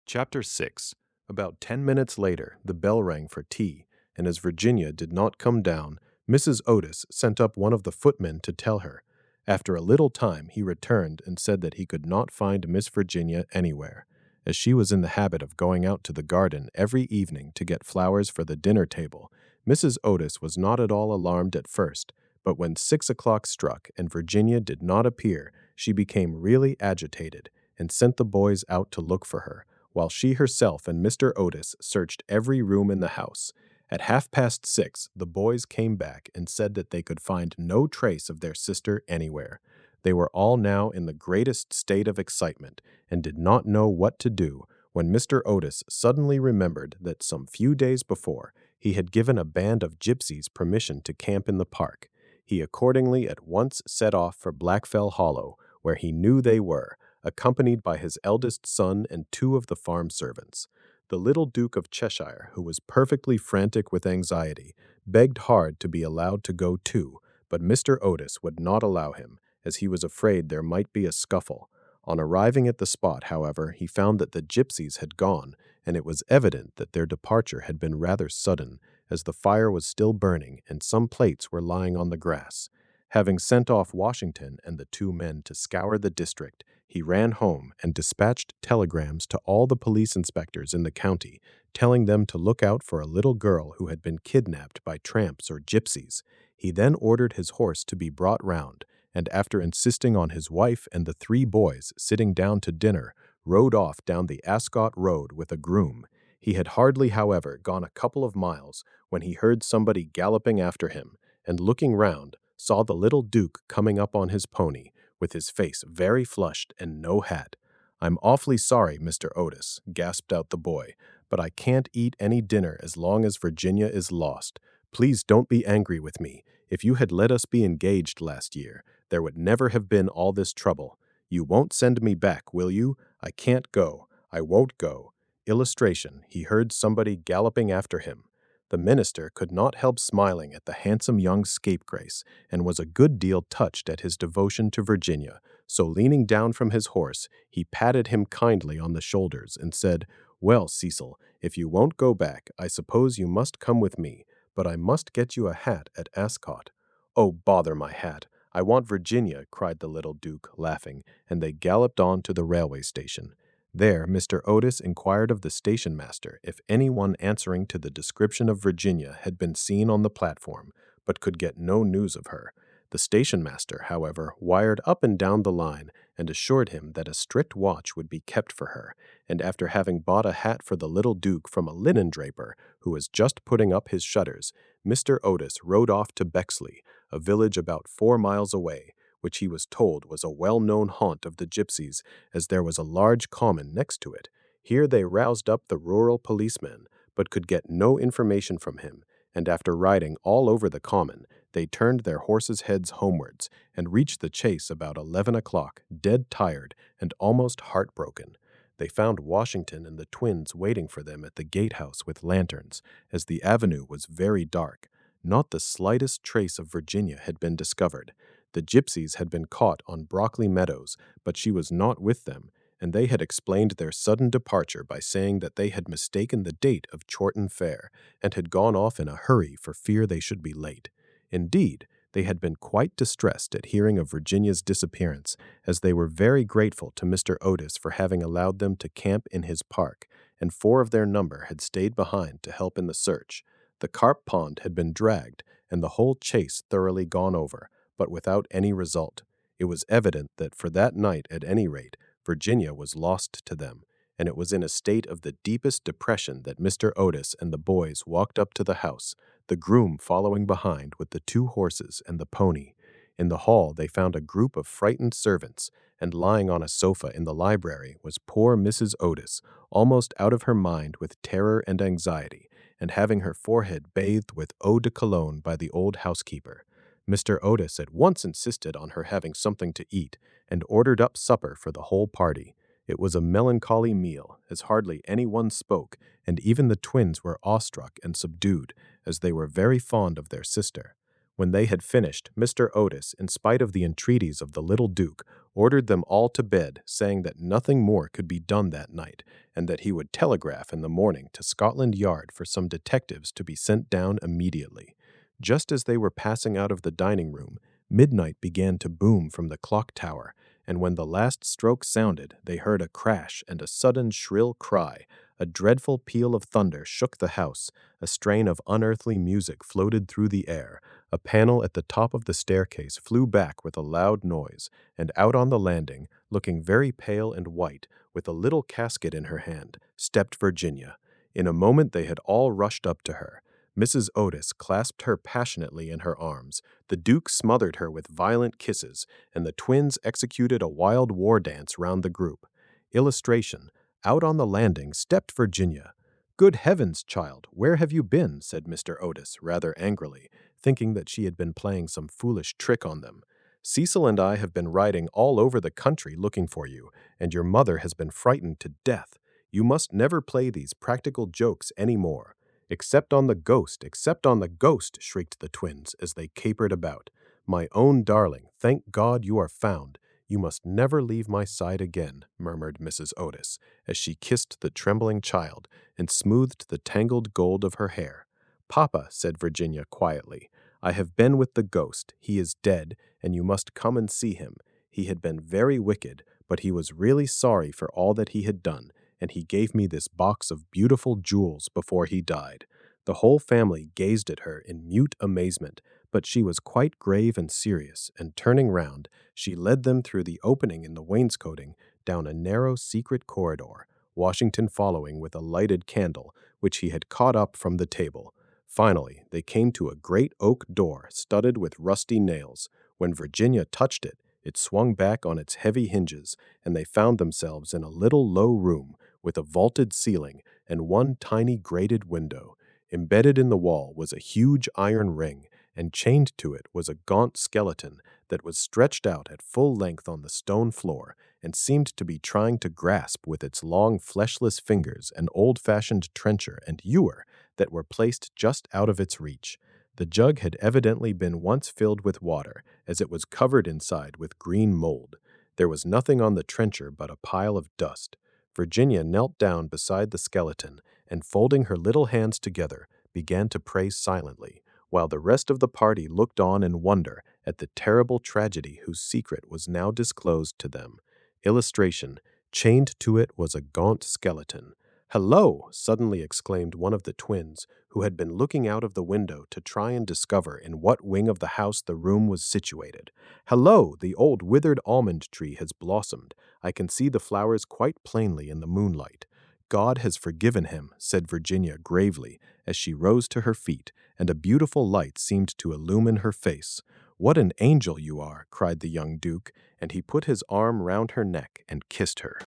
Chapter 6. About 10 minutes later, the bell rang for tea, and as Virginia did not come down, Mrs. Otis sent up one of the footmen to tell her. After a little time, he returned and said that he could not find Miss Virginia anywhere, as she was in the habit of going out to the garden every evening to get flowers for the dinner table. Mrs. Otis was not at all alarmed at first, but when 6 o'clock struck and Virginia did not appear, she became really agitated and sent the boys out to look for her, while she herself and Mr. Otis searched every room in the house. At 6:30, the boys came back and said that they could find no trace of their sister anywhere. They were all now in the greatest state of excitement and did not know what to do when Mr. Otis suddenly remembered that some few days before he had given a band of gypsies permission to camp in the park. He accordingly at once set off for Blackfell Hollow, where he knew they were, accompanied by his eldest son and 2 of the farm servants. The little Duke of Cheshire, who was perfectly frantic with anxiety, begged hard to be allowed to go too, but Mr. Otis would not allow him, as he was afraid there might be a scuffle. On arriving at the spot, however, he found that the gypsies had gone, and it was evident that their departure had been rather sudden, as the fire was still burning and some plates were lying on the grass. Having sent off Washington and the 2 men to scour the district, he ran home and dispatched telegrams to all the police inspectors in the county, telling them to look out for a little girl who had been kidnapped by tramps or gypsies. He then ordered his horse to be brought round, and after insisting on his wife and the 3 boys sitting down to dinner, rode off down the Ascot Road with a groom. He had hardly, however, gone a couple of miles when he heard somebody galloping after him, and looking round, saw the little Duke coming up on his pony, with his face very flushed and no hat. "I'm awfully sorry, Mr. Otis," gasped out the boy, "but I can't eat any dinner as long as Virginia is lost. Please don't be angry with me. If you had let us be engaged last year, there would never have been all this trouble. You won't send me back, will you? I can't go. I won't go." Illustration: he heard somebody galloping after him. The minister could not help smiling at the handsome young scapegrace, and was a good deal touched at his devotion to Virginia, so leaning down from his horse, he patted him kindly on the shoulders and said, "Well, Cecil, if you won't go back, I suppose you must come with me, but I must get you a hat at Ascot." "Oh, bother my hat! I want Virginia," cried the little Duke, laughing, and they galloped on to the railway station. There Mr. Otis inquired of the station master if anyone answering to the description of Virginia had been seen on the platform, but could get no news of her. The station master, however, wired up and down the line and assured him that a strict watch would be kept for her, and after having bought a hat for the little Duke from a linen draper who was just putting up his shutters, Mr. Otis rode off to Bexley, a village about 4 miles away, which he was told was a well-known haunt of the gypsies, as there was a large common next to it. Here they roused up the rural policeman, but could get no information from him, and after riding all over the common, they turned their horses' heads homewards, and reached the Chase about 11 o'clock, dead tired and almost heartbroken. They found Washington and the twins waiting for them at the gatehouse with lanterns, as the avenue was very dark. Not the slightest trace of Virginia had been discovered. The gypsies had been caught on Brockley Meadows, but she was not with them, and they had explained their sudden departure by saying that they had mistaken the date of Chorton Fair, and had gone off in a hurry for fear they should be late. Indeed, they had been quite distressed at hearing of Virginia's disappearance, as they were very grateful to Mr. Otis for having allowed them to camp in his park, and 4 of their number had stayed behind to help in the search. The carp pond had been dragged, and the whole Chase thoroughly gone over, but without any result. It was evident that for that night, at any rate, Virginia was lost to them, and it was in a state of the deepest depression that Mr. Otis and the boys walked up to the house, the groom following behind with the 2 horses and the pony. In the hall they found a group of frightened servants, and lying on a sofa in the library was poor Mrs. Otis, almost out of her mind with terror and anxiety, and having her forehead bathed with eau de cologne by the old housekeeper. Mr. Otis at once insisted on her having something to eat, and ordered up supper for the whole party. It was a melancholy meal, as hardly any one spoke, and even the twins were awestruck and subdued, as they were very fond of their sister. When they had finished, Mr. Otis, in spite of the entreaties of the little Duke, ordered them all to bed, saying that nothing more could be done that night, and that he would telegraph in the morning to Scotland Yard for some detectives to be sent down immediately. Just as they were passing out of the dining room, midnight began to boom from the clock tower, and when the last stroke sounded, they heard a crash and a sudden shrill cry, A dreadful peal of thunder shook the house. A strain of unearthly music floated through the air. A panel at the top of the staircase flew back with a loud noise, and out on the landing, looking very pale and white, with a little casket in her hand, stepped Virginia. In a moment they had all rushed up to her. Mrs. Otis clasped her passionately in her arms. The Duke smothered her with violent kisses, and the twins executed a wild war dance round the group. Illustration: out on the landing stepped Virginia. "Good heavens, child, where have you been?" said Mr. Otis, rather angrily, thinking that she had been playing some foolish trick on them. "Cecil and I have been riding all over the country looking for you, and your mother has been frightened to death. You must never play these practical jokes any more." "Except on the ghost, except on the ghost!" shrieked the twins as they capered about. "My own darling, thank God you are found. You must never leave my side again," murmured Mrs. Otis, as she kissed the trembling child and smoothed the tangled gold of her hair. "Papa," said Virginia quietly, "I have been with the ghost. He is dead, and you must come and see him. He had been very wicked, but he was really sorry for all that he had done, and he gave me this box of beautiful jewels before he died." The whole family gazed at her in mute amazement, but she was quite grave and serious, and turning round, she led them through the opening in the wainscoting down a narrow secret corridor, Washington following with a lighted candle, which he had caught up from the table. Finally, they came to a great oak door studded with rusty nails. When Virginia touched it, it swung back on its heavy hinges, and they found themselves in a little low room with a vaulted ceiling and one tiny grated window. Embedded in the wall was a huge iron ring, and chained to it was a gaunt skeleton that was stretched out at full length on the stone floor and seemed to be trying to grasp with its long fleshless fingers an old-fashioned trencher and ewer that were placed just out of its reach. The jug had evidently been once filled with water, as it was covered inside with green mold. There was nothing on the trencher but a pile of dust. Virginia knelt down beside the skeleton and, folding her little hands together, began to pray silently, while the rest of the party looked on in wonder at the terrible tragedy whose secret was now disclosed to them. Illustration: chained to it was a gaunt skeleton. "Hello!" suddenly exclaimed one of the twins, who had been looking out of the window to try and discover in what wing of the house the room was situated. "Hello! The old withered almond tree has blossomed. I can see the flowers quite plainly in the moonlight." "God has forgiven him," said Virginia gravely, as she rose to her feet, and a beautiful light seemed to illumine her face. "What an angel you are!" cried the young Duke, and he put his arm round her neck and kissed her.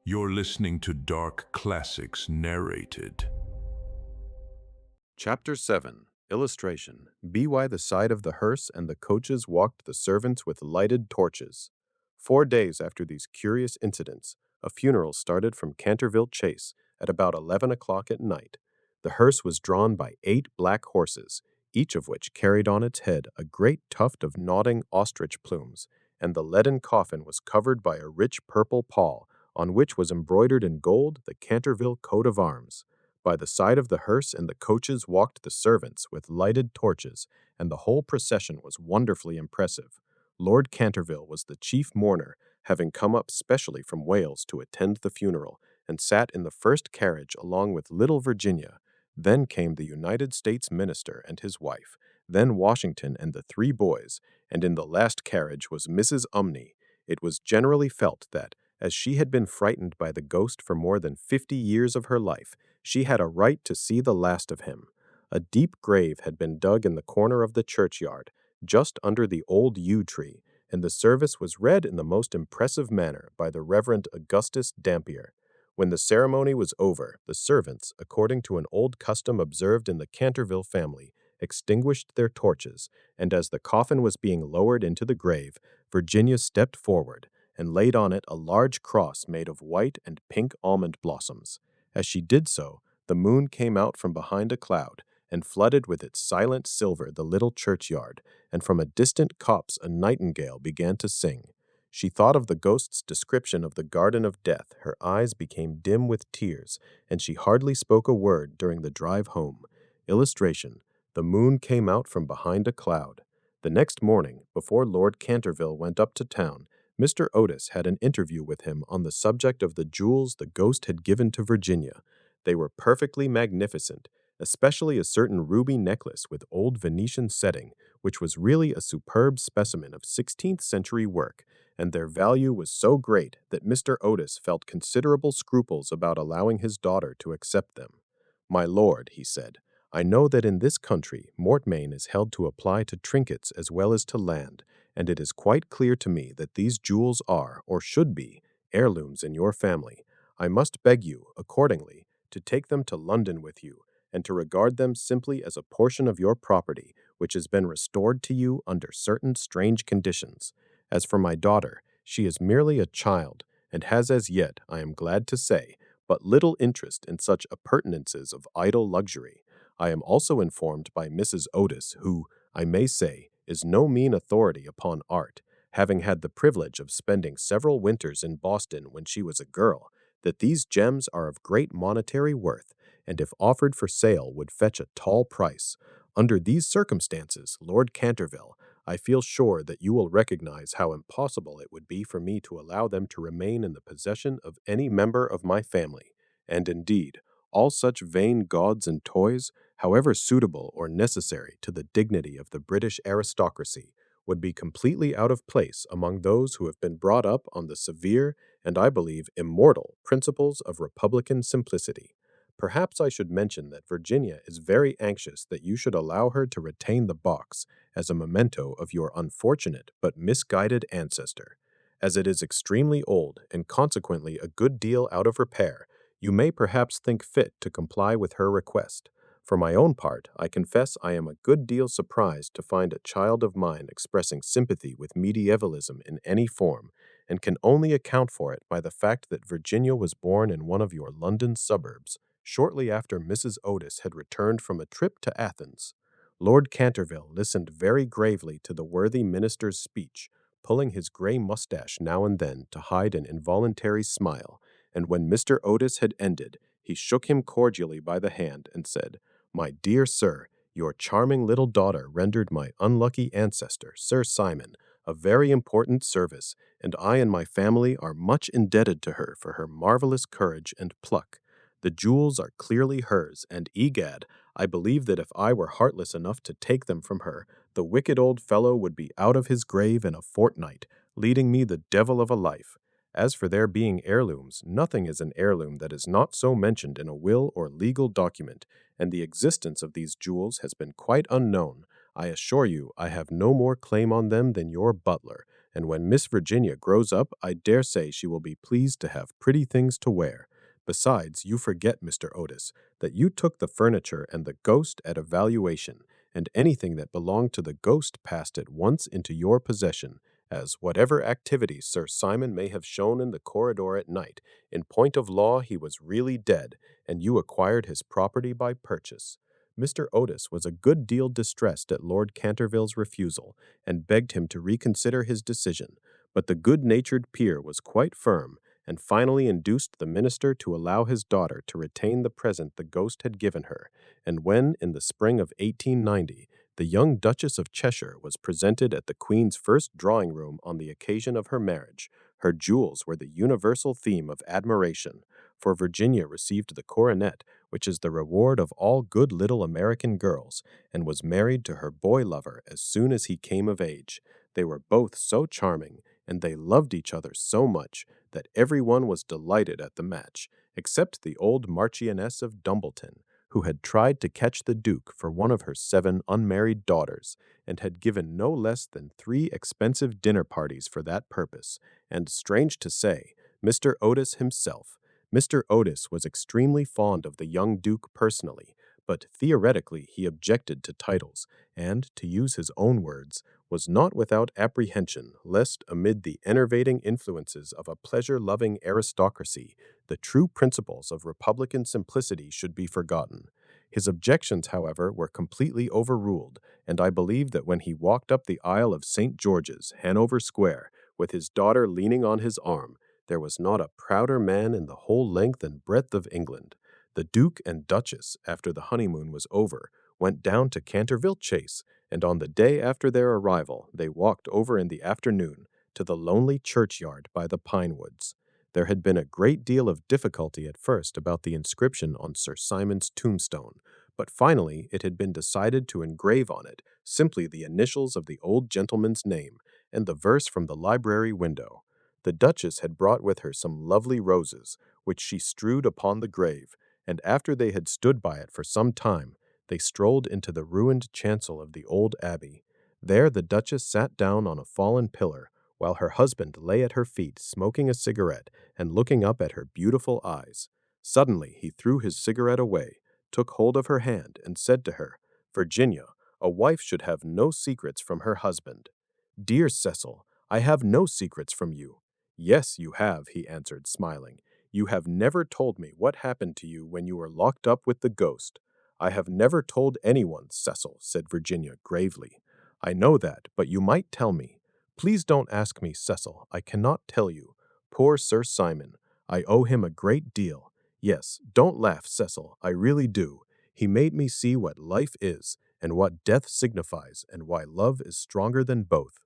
You're listening to Dark Classics Narrated. Chapter 7. Illustration: Be by the side of the hearse and the coaches walked the servants with lighted torches. 4 days after these curious incidents, a funeral started from Canterville Chase at about 11 o'clock at night. The hearse was drawn by 8 black horses, each of which carried on its head a great tuft of nodding ostrich plumes, and the leaden coffin was covered by a rich purple pall, on which was embroidered in gold the Canterville coat of arms. By the side of the hearse and the coaches walked the servants with lighted torches, and the whole procession was wonderfully impressive. Lord Canterville was the chief mourner, having come up specially from Wales to attend the funeral, and sat in the first carriage along with little Virginia. Then came the United States minister and his wife, then Washington and the 3 boys, and in the last carriage was Mrs. Umney. It was generally felt that, as she had been frightened by the ghost for more than 50 years of her life, she had a right to see the last of him. A deep grave had been dug in the corner of the churchyard, just under the old yew tree, and the service was read in the most impressive manner by the Reverend Augustus Dampier. When the ceremony was over, the servants, according to an old custom observed in the Canterville family, extinguished their torches, and as the coffin was being lowered into the grave, Virginia stepped forward and laid on it a large cross made of white and pink almond blossoms. As she did so, the moon came out from behind a cloud and flooded with its silent silver the little churchyard, and from a distant copse a nightingale began to sing. She thought of the ghost's description of the Garden of Death, her eyes became dim with tears, and she hardly spoke a word during the drive home. Illustration: the moon came out from behind a cloud. The next morning, before Lord Canterville went up to town, Mr. Otis had an interview with him on the subject of the jewels the ghost had given to Virginia. They were perfectly magnificent, especially a certain ruby necklace with old Venetian setting, which was really a superb specimen of 16th century work, and their value was so great that Mr. Otis felt considerable scruples about allowing his daughter to accept them. "My lord," he said, "I know that in this country mortmain is held to apply to trinkets as well as to land, and it is quite clear to me that these jewels are, or should be, heirlooms in your family. I must beg you, accordingly, to take them to London with you, and to regard them simply as a portion of your property which has been restored to you under certain strange conditions. As for my daughter, she is merely a child, and has as yet, I am glad to say, but little interest in such appurtenances of idle luxury. I am also informed by Mrs. Otis, who, I may say, is no mean authority upon art, having had the privilege of spending several winters in Boston when she was a girl, that these gems are of great monetary worth, and if offered for sale would fetch a tall price. Under these circumstances, Lord Canterville, I feel sure that you will recognize how impossible it would be for me to allow them to remain in the possession of any member of my family, and indeed, all such vain gauds and toys, however suitable or necessary to the dignity of the British aristocracy, would be completely out of place among those who have been brought up on the severe, and I believe immortal, principles of republican simplicity. Perhaps I should mention that Virginia is very anxious that you should allow her to retain the box as a memento of your unfortunate but misguided ancestor. As it is extremely old and consequently a good deal out of repair, you may perhaps think fit to comply with her request. For my own part, I confess I am a good deal surprised to find a child of mine expressing sympathy with medievalism in any form, and can only account for it by the fact that Virginia was born in one of your London suburbs, shortly after Mrs. Otis had returned from a trip to Athens. Lord Canterville listened very gravely to the worthy minister's speech, pulling his gray mustache now and then to hide an involuntary smile, and when Mr. Otis had ended, he shook him cordially by the hand and said, "My dear sir, your charming little daughter rendered my unlucky ancestor, Sir Simon, a very important service, and I and my family are much indebted to her for her marvelous courage and pluck. The jewels are clearly hers, and egad, I believe that if I were heartless enough to take them from her, the wicked old fellow would be out of his grave in a fortnight, leading me the devil of a life. As for their being heirlooms, nothing is an heirloom that is not so mentioned in a will or legal document, and the existence of these jewels has been quite unknown. I assure you I have no more claim on them than your butler, and when Miss Virginia grows up, I dare say she will be pleased to have pretty things to wear. Besides, you forget, Mr. Otis, that you took the furniture and the ghost at a valuation, and anything that belonged to the ghost passed at once into your possession, as whatever activity Sir Simon may have shown in the corridor at night, in point of law he was really dead, and you acquired his property by purchase." Mr. Otis was a good deal distressed at Lord Canterville's refusal, and begged him to reconsider his decision, but the good-natured peer was quite firm, and finally induced the minister to allow his daughter to retain the present the ghost had given her, and when, in the spring of 1890, the young Duchess of Cheshire was presented at the Queen's first drawing-room on the occasion of her marriage, her jewels were the universal theme of admiration, for Virginia received the coronet, which is the reward of all good little American girls, and was married to her boy-lover as soon as he came of age. They were both so charming, and they loved each other so much, that every one was delighted at the match, except the old Marchioness of Dumbleton, who had tried to catch the Duke for one of her 7 unmarried daughters, and had given no less than 3 expensive dinner parties for that purpose, and, strange to say, Mr. Otis himself. Mr. Otis was extremely fond of the young Duke personally, but theoretically he objected to titles, and, to use his own words, was not without apprehension lest, amid the enervating influences of a pleasure-loving aristocracy, the true principles of republican simplicity should be forgotten. His objections, however, were completely overruled, and I believe that when he walked up the aisle of St. George's, Hanover Square, with his daughter leaning on his arm, there was not a prouder man in the whole length and breadth of England. The Duke and Duchess, after the honeymoon was over, went down to Canterville Chase, and on the day after their arrival they walked over in the afternoon, to the lonely churchyard by the pine woods. There had been a great deal of difficulty at first about the inscription on Sir Simon's tombstone, but finally it had been decided to engrave on it simply the initials of the old gentleman's name and the verse from the library window. The Duchess had brought with her some lovely roses, which she strewed upon the grave, and after they had stood by it for some time, they strolled into the ruined chancel of the old abbey. There the Duchess sat down on a fallen pillar, while her husband lay at her feet smoking a cigarette and looking up at her beautiful eyes. Suddenly he threw his cigarette away, took hold of her hand, and said to her, "Virginia, a wife should have no secrets from her husband." "Dear Cecil, I have no secrets from you." "Yes, you have," he answered, smiling. "You have never told me what happened to you when you were locked up with the ghost." "I have never told anyone, Cecil," said Virginia gravely. "I know that, but you might tell me." "Please don't ask me, Cecil. I cannot tell you. Poor Sir Simon. I owe him a great deal. Yes, don't laugh, Cecil. I really do. He made me see what life is, and what death signifies, and why love is stronger than both."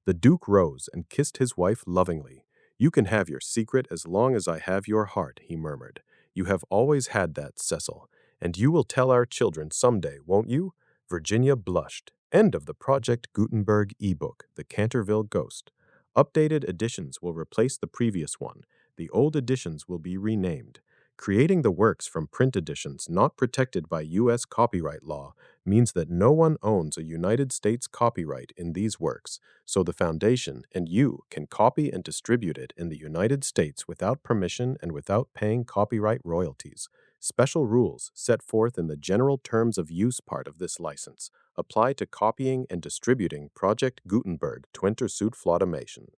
The Duke rose and kissed his wife lovingly. "You can have your secret as long as I have your heart," he murmured. "You have always had that, Cecil. And you will tell our children some day, won't you?" Virginia blushed. End of the Project Gutenberg ebook, The Canterville Ghost. Updated editions will replace the previous one. The old editions will be renamed. Creating the works from print editions not protected by U.S. copyright law means that no one owns a United States copyright in these works, so the Foundation and you can copy and distribute it in the United States without permission and without paying copyright royalties. Special rules set forth in the General Terms of Use part of this license apply to copying and distributing Project Gutenberg Twentersuitflautomation.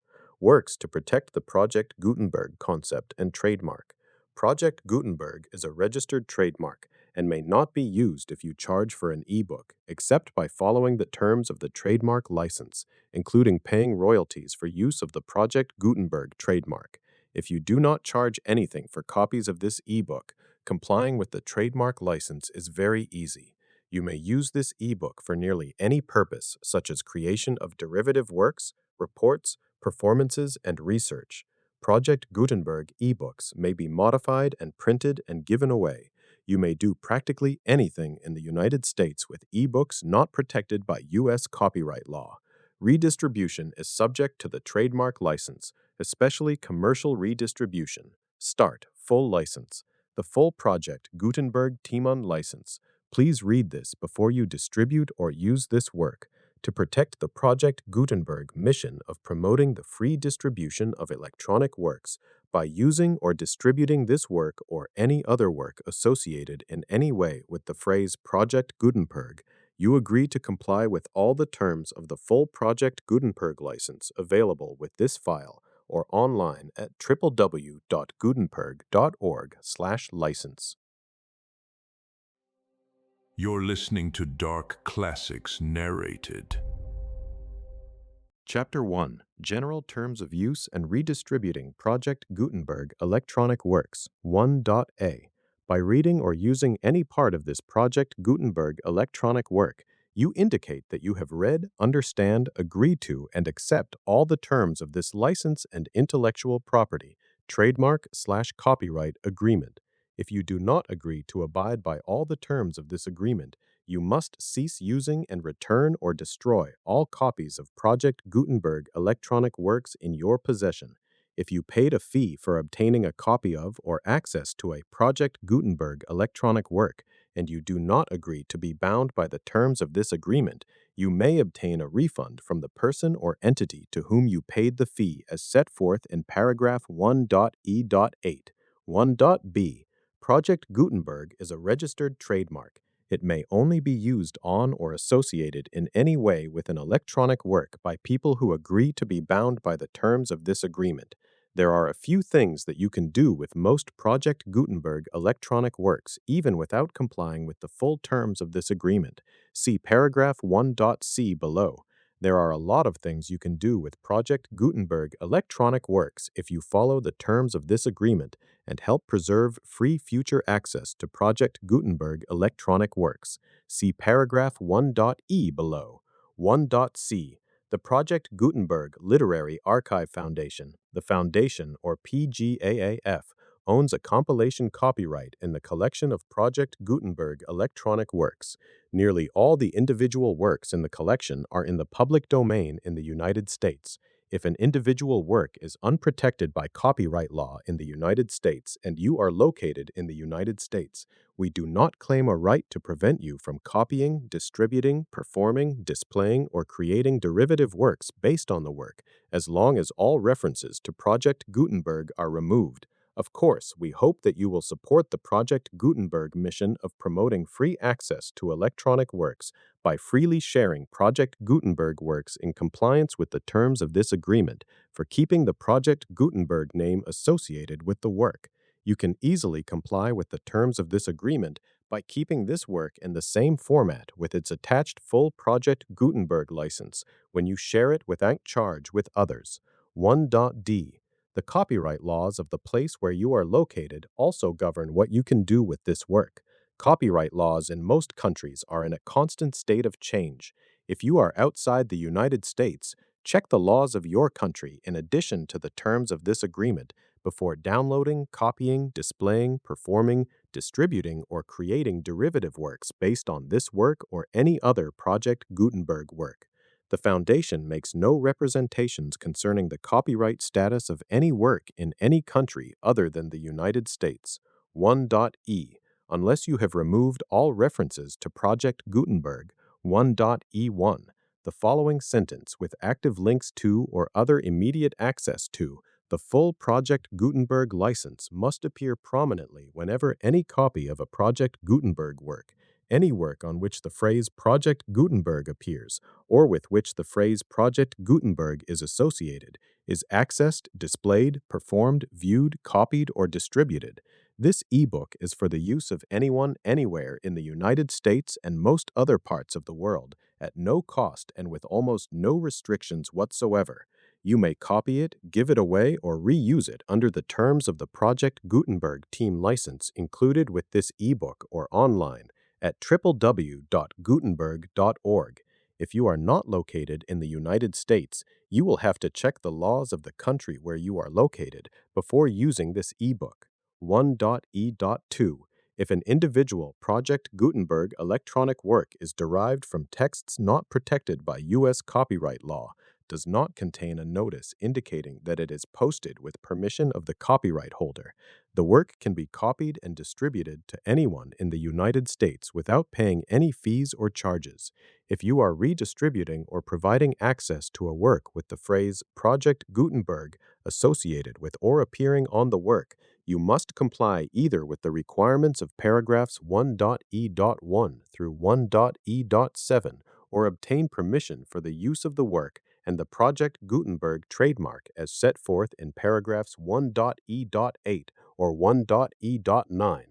Works to protect the Project Gutenberg concept and trademark. Project Gutenberg is a registered trademark and may not be used if you charge for an ebook, except by following the terms of the trademark license, including paying royalties for use of the Project Gutenberg trademark. If you do not charge anything for copies of this ebook, complying with the trademark license is very easy. You may use this ebook for nearly any purpose, such as creation of derivative works, reports, performances, and research. Project Gutenberg ebooks may be modified and printed and given away. You may do practically anything in the United States with ebooks not protected by U.S. copyright law. Redistribution is subject to the trademark license, especially commercial redistribution. Start full license. The full Project Gutenberg Timon license. Please read this before you distribute or use this work. To protect the Project Gutenberg mission of promoting the free distribution of electronic works by using or distributing this work or any other work associated in any way with the phrase Project Gutenberg, you agree to comply with all the terms of the full Project Gutenberg license available with this file or online at www.gutenberg.org/license. You're listening to Dark Classics Narrated. Chapter 1. General Terms of Use and Redistributing Project Gutenberg Electronic Works 1.a. By reading or using any part of this Project Gutenberg electronic work, you indicate that you have read, understand, agree to, and accept all the terms of this license and intellectual property, trademark/copyright agreement. If you do not agree to abide by all the terms of this agreement, you must cease using and return or destroy all copies of Project Gutenberg electronic works in your possession. If you paid a fee for obtaining a copy of or access to a Project Gutenberg electronic work, and you do not agree to be bound by the terms of this agreement, you may obtain a refund from the person or entity to whom you paid the fee as set forth in paragraph 1.e.8. 1.b. Project Gutenberg is a registered trademark. It may only be used on or associated in any way with an electronic work by people who agree to be bound by the terms of this agreement. There are a few things that you can do with most Project Gutenberg electronic works even without complying with the full terms of this agreement. See paragraph 1.c below. There are a lot of things you can do with Project Gutenberg electronic works if you follow the terms of this agreement and help preserve free future access to Project Gutenberg electronic works. See paragraph 1.e below. 1.c. The Project Gutenberg Literary Archive Foundation, the Foundation, or PGAAF, owns a compilation copyright in the collection of Project Gutenberg electronic works. Nearly all the individual works in the collection are in the public domain in the United States. If an individual work is unprotected by copyright law in the United States and you are located in the United States, we do not claim a right to prevent you from copying, distributing, performing, displaying, or creating derivative works based on the work, as long as all references to Project Gutenberg are removed. Of course, we hope that you will support the Project Gutenberg mission of promoting free access to electronic works by freely sharing Project Gutenberg works in compliance with the terms of this agreement for keeping the Project Gutenberg name associated with the work. You can easily comply with the terms of this agreement by keeping this work in the same format with its attached full Project Gutenberg license when you share it without charge with others. 1.d. The copyright laws of the place where you are located also govern what you can do with this work. Copyright laws in most countries are in a constant state of change. If you are outside the United States, check the laws of your country in addition to the terms of this agreement before downloading, copying, displaying, performing, distributing, or creating derivative works based on this work or any other Project Gutenberg work. The Foundation makes no representations concerning the copyright status of any work in any country other than the United States. 1.e. Unless you have removed all references to Project Gutenberg. 1.e1. The following sentence with active links to or other immediate access to the full Project Gutenberg license must appear prominently whenever any copy of a Project Gutenberg work, any work on which the phrase Project Gutenberg appears, or with which the phrase Project Gutenberg is associated, is accessed, displayed, performed, viewed, copied, or distributed. This ebook is for the use of anyone anywhere in the United States and most other parts of the world, at no cost and with almost no restrictions whatsoever. You may copy it, give it away, or reuse it under the terms of the Project Gutenberg team license included with this ebook or online at www.gutenberg.org. If you are not located in the United States, you will have to check the laws of the country where you are located before using this ebook. 1.e.2. If an individual Project Gutenberg electronic work is derived from texts not protected by U.S. copyright law, does not contain a notice indicating that it is posted with permission of the copyright holder, the work can be copied and distributed to anyone in the United States without paying any fees or charges. If you are redistributing or providing access to a work with the phrase Project Gutenberg associated with or appearing on the work, you must comply either with the requirements of paragraphs 1.e.1 through 1.e.7 or obtain permission for the use of the work and the Project Gutenberg trademark as set forth in paragraphs 1.e.8 or 1.e.9.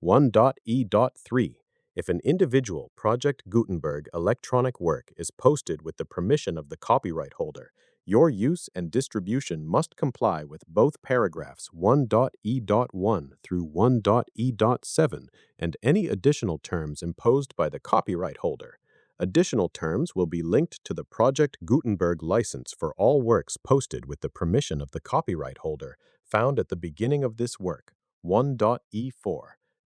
1.e.3. If an individual Project Gutenberg electronic work is posted with the permission of the copyright holder, your use and distribution must comply with both paragraphs 1.e.1 through 1.e.7 and any additional terms imposed by the copyright holder. Additional terms will be linked to the Project Gutenberg license for all works posted with the permission of the copyright holder, found at the beginning of this work. 1.e4.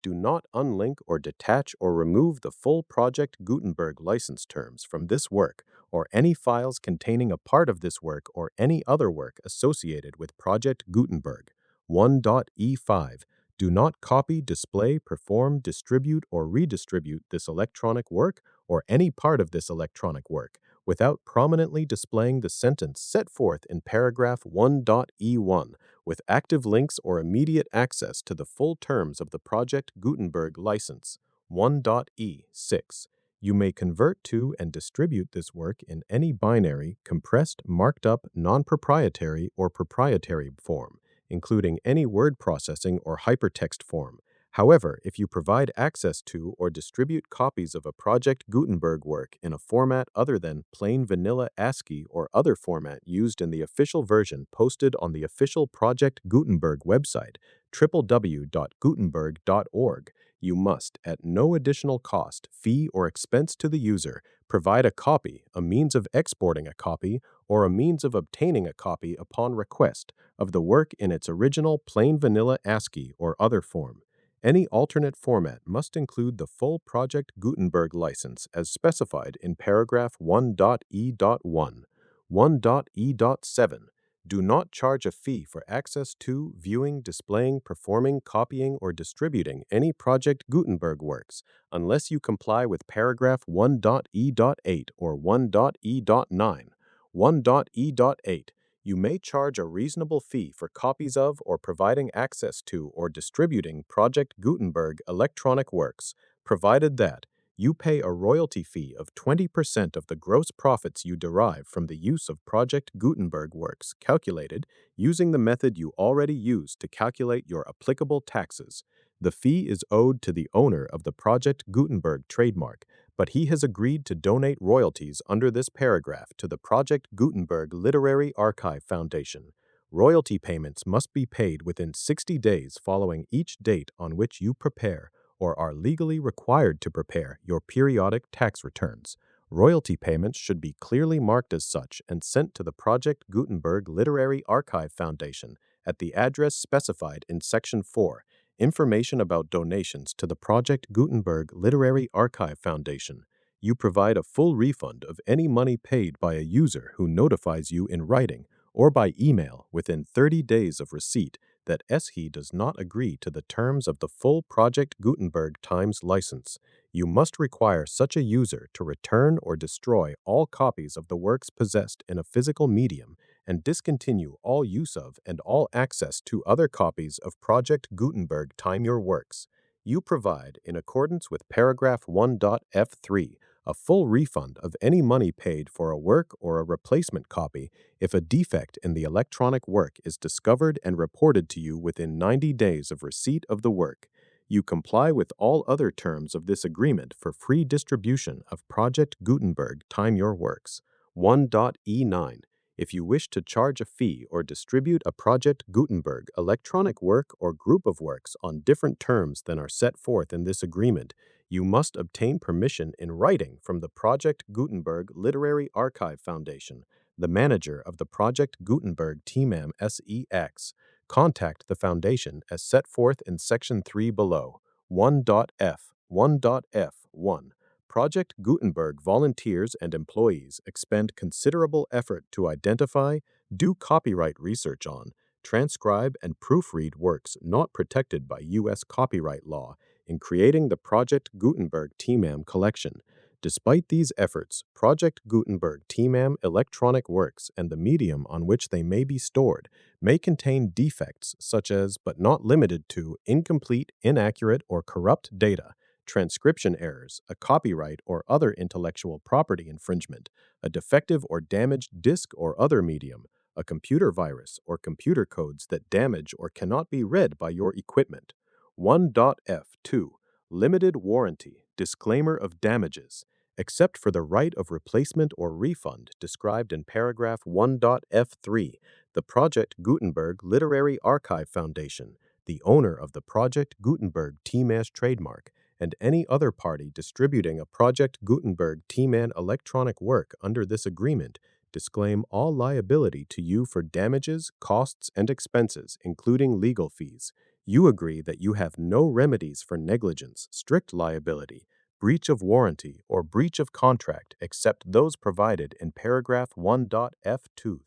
Do not unlink or detach or remove the full Project Gutenberg license terms from this work or any files containing a part of this work or any other work associated with Project Gutenberg. 1.e5. Do not copy, display, perform, distribute, or redistribute this electronic work or any part of this electronic work without prominently displaying the sentence set forth in paragraph 1.e1 with active links or immediate access to the full terms of the Project Gutenberg license. 1.e6. You may convert to and distribute this work in any binary, compressed, marked up, non-proprietary, or proprietary form, including any word processing or hypertext form. However, if you provide access to or distribute copies of a Project Gutenberg work in a format other than plain vanilla ASCII or other format used in the official version posted on the official Project Gutenberg website, www.gutenberg.org, You must, at no additional cost, fee, or expense to the user, provide a copy, a means of exporting a copy, or a means of obtaining a copy upon request of the work in its original plain vanilla ASCII or other form. Any alternate format must include the full Project Gutenberg license as specified in paragraph 1.e.1. 1.e.7. Do not charge a fee for access to, viewing, displaying, performing, copying, or distributing any Project Gutenberg works unless you comply with paragraph 1.e.8 or 1.e.9. 1.e.8. You may charge a reasonable fee for copies of or providing access to or distributing Project Gutenberg electronic works, provided that you pay a royalty fee of 20% of the gross profits you derive from the use of Project Gutenberg works calculated using the method you already use to calculate your applicable taxes. The fee is owed to the owner of the Project Gutenberg trademark, but he has agreed to donate royalties under this paragraph to the Project Gutenberg Literary Archive Foundation. Royalty payments must be paid within 60 days following each date on which you prepare or are legally required to prepare your periodic tax returns. Royalty payments should be clearly marked as such and sent to the Project Gutenberg Literary Archive Foundation at the address specified in Section 4. Information about donations to the Project Gutenberg Literary Archive Foundation. You provide a full refund of any money paid by a user who notifies you in writing or by email within 30 days of receipt that SHE does not agree to the terms of the full Project Gutenberg Times license. You must require such a user to return or destroy all copies of the works possessed in a physical medium and discontinue all use of and all access to other copies of Project Gutenberg Time Your Works. You provide, in accordance with paragraph 1.f3, a full refund of any money paid for a work or a replacement copy if a defect in the electronic work is discovered and reported to you within 90 days of receipt of the work. You comply with all other terms of this agreement for free distribution of Project Gutenberg Time Your Works. 1.e9. If you wish to charge a fee or distribute a Project Gutenberg electronic work or group of works on different terms than are set forth in this agreement, you must obtain permission in writing from the Project Gutenberg Literary Archive Foundation, the manager of the Project Gutenberg TMAM SEX. Contact the foundation as set forth in Section 3 below. 1.f. 1.f.1. Project Gutenberg volunteers and employees expend considerable effort to identify, do copyright research on, transcribe, and proofread works not protected by U.S. copyright law in creating the Project Gutenberg TMAM collection. Despite these efforts, Project Gutenberg TMAM electronic works and the medium on which they may be stored may contain defects such as, but not limited to, incomplete, inaccurate, or corrupt data, transcription errors, a copyright or other intellectual property infringement, a defective or damaged disk or other medium, a computer virus, or computer codes that damage or cannot be read by your equipment. 1.f.2. Limited warranty, disclaimer of damages. Except for the right of replacement or refund described in paragraph 1.f3, the Project Gutenberg Literary Archive Foundation, the owner of the Project Gutenberg TMAS trademark, and any other party distributing a Project Gutenberg TMAN electronic work under this agreement disclaim all liability to you for damages, costs, and expenses, including legal fees. You agree that you have no remedies for negligence, strict liability, breach of warranty, or breach of contract except those provided in paragraph 1.f2.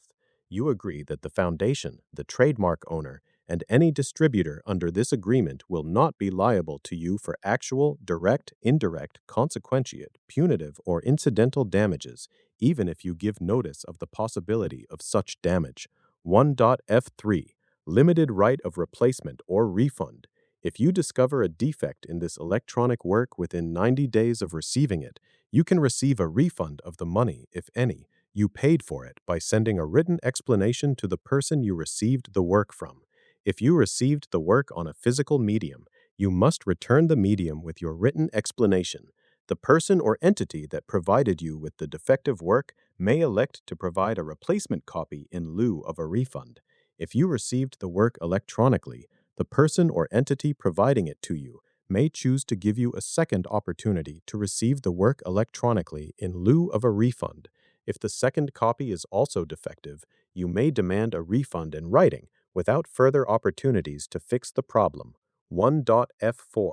You agree that the foundation, the trademark owner, and any distributor under this agreement will not be liable to you for actual, direct, indirect, consequentiate, punitive, or incidental damages, even if you give notice of the possibility of such damage. 1.f3. Limited right of replacement or refund. If you discover a defect in this electronic work within 90 days of receiving it, you can receive a refund of the money, if any, you paid for it by sending a written explanation to the person you received the work from. If you received the work on a physical medium, you must return the medium with your written explanation. The person or entity that provided you with the defective work may elect to provide a replacement copy in lieu of a refund. If you received the work electronically, the person or entity providing it to you may choose to give you a second opportunity to receive the work electronically in lieu of a refund. If the second copy is also defective, you may demand a refund in writing without further opportunities to fix the problem. 1.f4.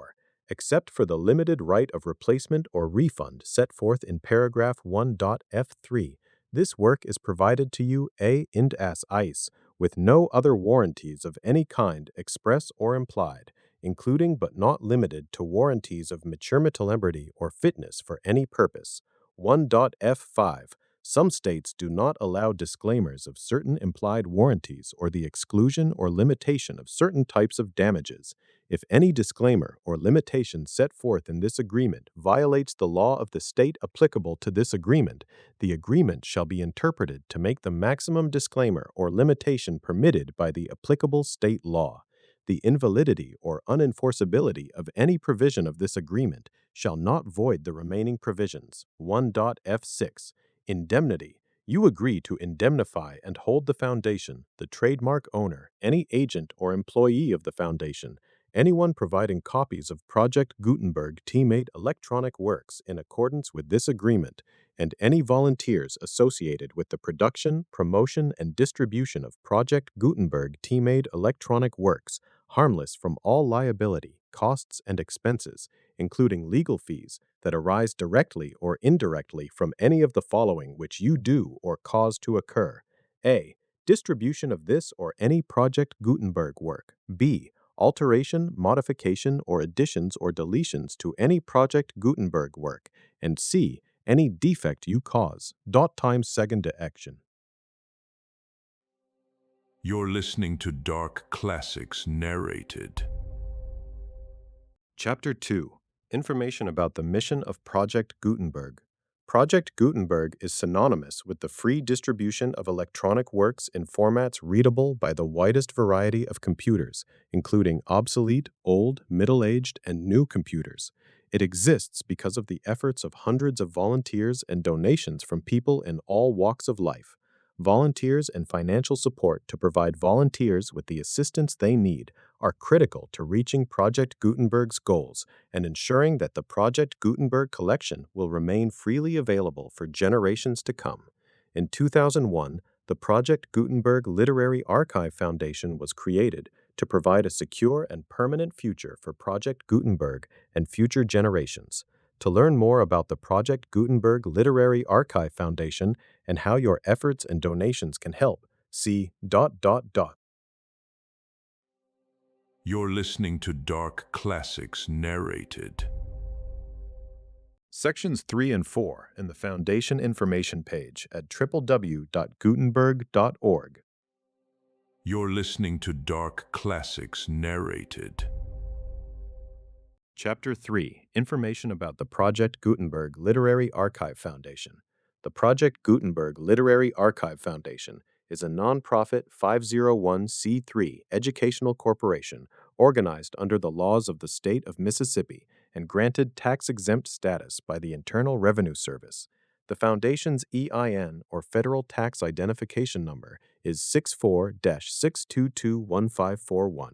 Except for the limited right of replacement or refund set forth in paragraph 1.f3, this work is provided to you and as ice, with no other warranties of any kind express or implied, including but not limited to warranties of materiality or fitness for any purpose. 1.f5. Some states do not allow disclaimers of certain implied warranties or the exclusion or limitation of certain types of damages. If any disclaimer or limitation set forth in this agreement violates the law of the state applicable to this agreement, the agreement shall be interpreted to make the maximum disclaimer or limitation permitted by the applicable state law. The invalidity or unenforceability of any provision of this agreement shall not void the remaining provisions. 1.f6. Indemnity. You agree to indemnify and hold the foundation, the trademark owner, any agent or employee of the foundation, anyone providing copies of Project Gutenberg teammate electronic works in accordance with this agreement, and any volunteers associated with the production, promotion, and distribution of Project Gutenberg teammate electronic works, harmless from all liability, costs, and expenses, including legal fees, that arise directly or indirectly from any of the following which you do or cause to occur. A. Distribution of this or any Project Gutenberg work. B. Alteration, modification, or additions or deletions to any Project Gutenberg work. And C. Any defect you cause. Second action. You're listening to Dark Classics Narrated. Chapter 2. Information about the mission of Project Gutenberg. Project Gutenberg is synonymous with the free distribution of electronic works in formats readable by the widest variety of computers, including obsolete, old, middle-aged, and new computers. It exists because of the efforts of hundreds of volunteers and donations from people in all walks of life. Volunteers and financial support to provide volunteers with the assistance they need are critical to reaching Project Gutenberg's goals and ensuring that the Project Gutenberg collection will remain freely available for generations to come. In 2001, the Project Gutenberg Literary Archive Foundation was created to provide a secure and permanent future for Project Gutenberg and future generations. To learn more about the Project Gutenberg Literary Archive Foundation and how your efforts and donations can help, see ... You're listening to Dark Classics Narrated. Sections 3 and 4 in the Foundation information page at www.gutenberg.org. You're listening to Dark Classics Narrated. Chapter 3. Information about the Project Gutenberg Literary Archive Foundation. The Project Gutenberg Literary Archive Foundation is a nonprofit 501c3 educational corporation organized under the laws of the state of Mississippi and granted tax-exempt status by the Internal Revenue Service. The foundation's EIN, or Federal Tax Identification Number, is 64-6221541.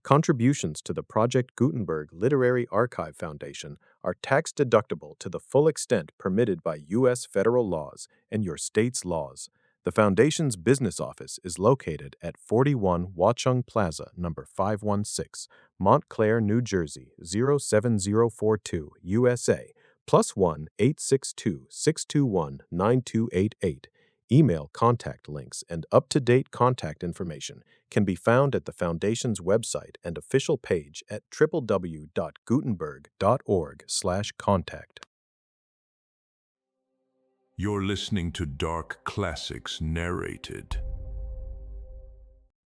Contributions to the Project Gutenberg Literary Archive Foundation are tax-deductible to the full extent permitted by U.S. federal laws and your state's laws. The Foundation's business office is located at 41 Watchung Plaza, number 516, Montclair, New Jersey, 07042, USA, +1 862-621-9288. Email contact links and up-to-date contact information can be found at the Foundation's website and official page at www.gutenberg.org/contact. You're listening to Dark Classics Narrated.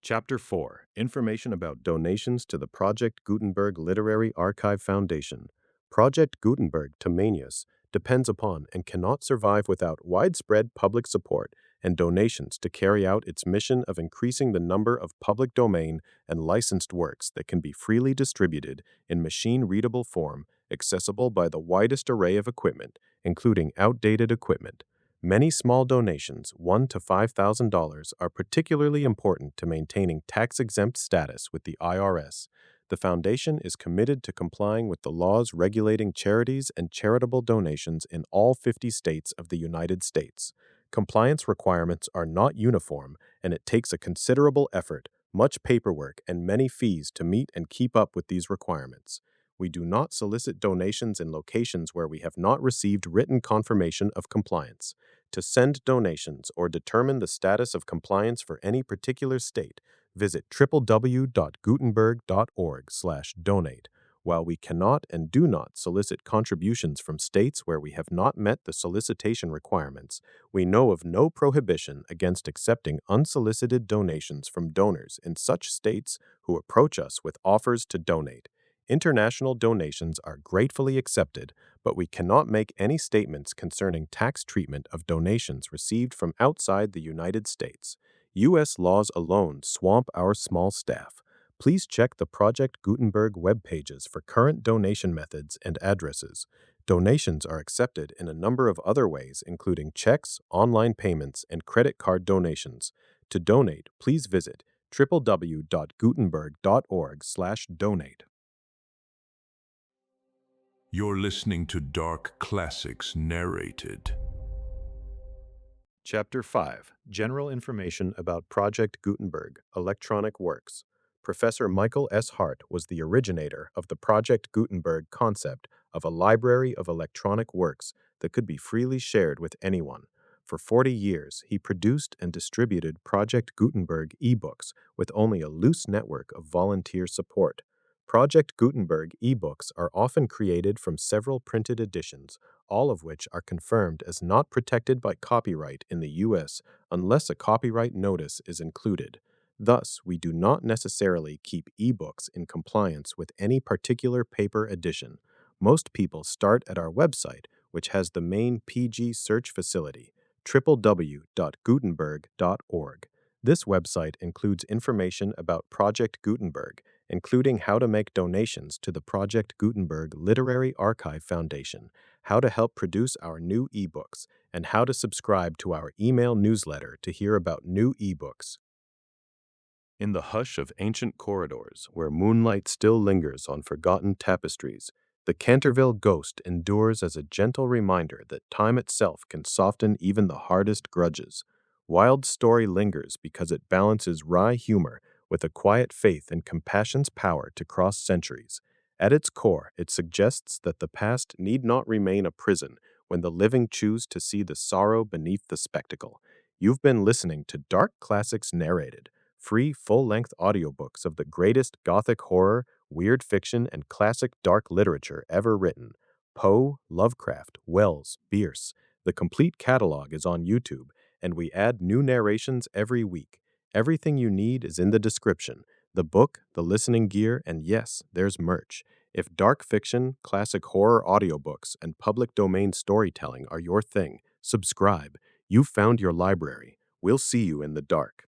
Chapter 4. Information about donations to the Project Gutenberg Literary Archive Foundation. Project Gutenberg Tamanius depends upon and cannot survive without widespread public support and donations to carry out its mission of increasing the number of public domain and licensed works that can be freely distributed in machine-readable form, accessible by the widest array of equipment, including outdated equipment. Many small donations, $1,000 to $5,000, are particularly important to maintaining tax-exempt status with the IRS. The Foundation is committed to complying with the laws regulating charities and charitable donations in all 50 states of the United States. Compliance requirements are not uniform, and it takes a considerable effort, much paperwork, and many fees to meet and keep up with these requirements. We do not solicit donations in locations where we have not received written confirmation of compliance. To send donations or determine the status of compliance for any particular state, visit www.gutenberg.org/donate. While we cannot and do not solicit contributions from states where we have not met the solicitation requirements, we know of no prohibition against accepting unsolicited donations from donors in such states who approach us with offers to donate. International donations are gratefully accepted, but we cannot make any statements concerning tax treatment of donations received from outside the United States. U.S. laws alone swamp our small staff. Please check the Project Gutenberg web pages for current donation methods and addresses. Donations are accepted in a number of other ways, including checks, online payments, and credit card donations. To donate, please visit www.gutenberg.org/donate. You're listening to Dark Classics Narrated. Chapter 5. General Information about Project Gutenberg, Electronic Works. Professor Michael S. Hart was the originator of the Project Gutenberg concept of a library of electronic works that could be freely shared with anyone. For 40 years, he produced and distributed Project Gutenberg ebooks with only a loose network of volunteer support. Project Gutenberg ebooks are often created from several printed editions, all of which are confirmed as not protected by copyright in the U.S. unless a copyright notice is included. Thus, we do not necessarily keep ebooks in compliance with any particular paper edition. Most people start at our website, which has the main PG search facility, www.gutenberg.org. This website includes information about Project Gutenberg, including how to make donations to the Project Gutenberg Literary Archive Foundation, how to help produce our new ebooks, and how to subscribe to our email newsletter to hear about new ebooks. In the hush of ancient corridors, where moonlight still lingers on forgotten tapestries, the Canterville Ghost endures as a gentle reminder that time itself can soften even the hardest grudges. Wilde's story lingers because it balances wry humor with a quiet faith in compassion's power to cross centuries. At its core, it suggests that the past need not remain a prison when the living choose to see the sorrow beneath the spectacle. You've been listening to Dark Classics Narrated, free full-length audiobooks of the greatest Gothic horror, weird fiction, and classic dark literature ever written. Poe, Lovecraft, Wells, Bierce. The complete catalog is on YouTube, and we add new narrations every week. Everything you need is in the description. The book, the listening gear, and yes, there's merch. If dark fiction, classic horror audiobooks, and public domain storytelling are your thing, subscribe. You've found your library. We'll see you in the dark.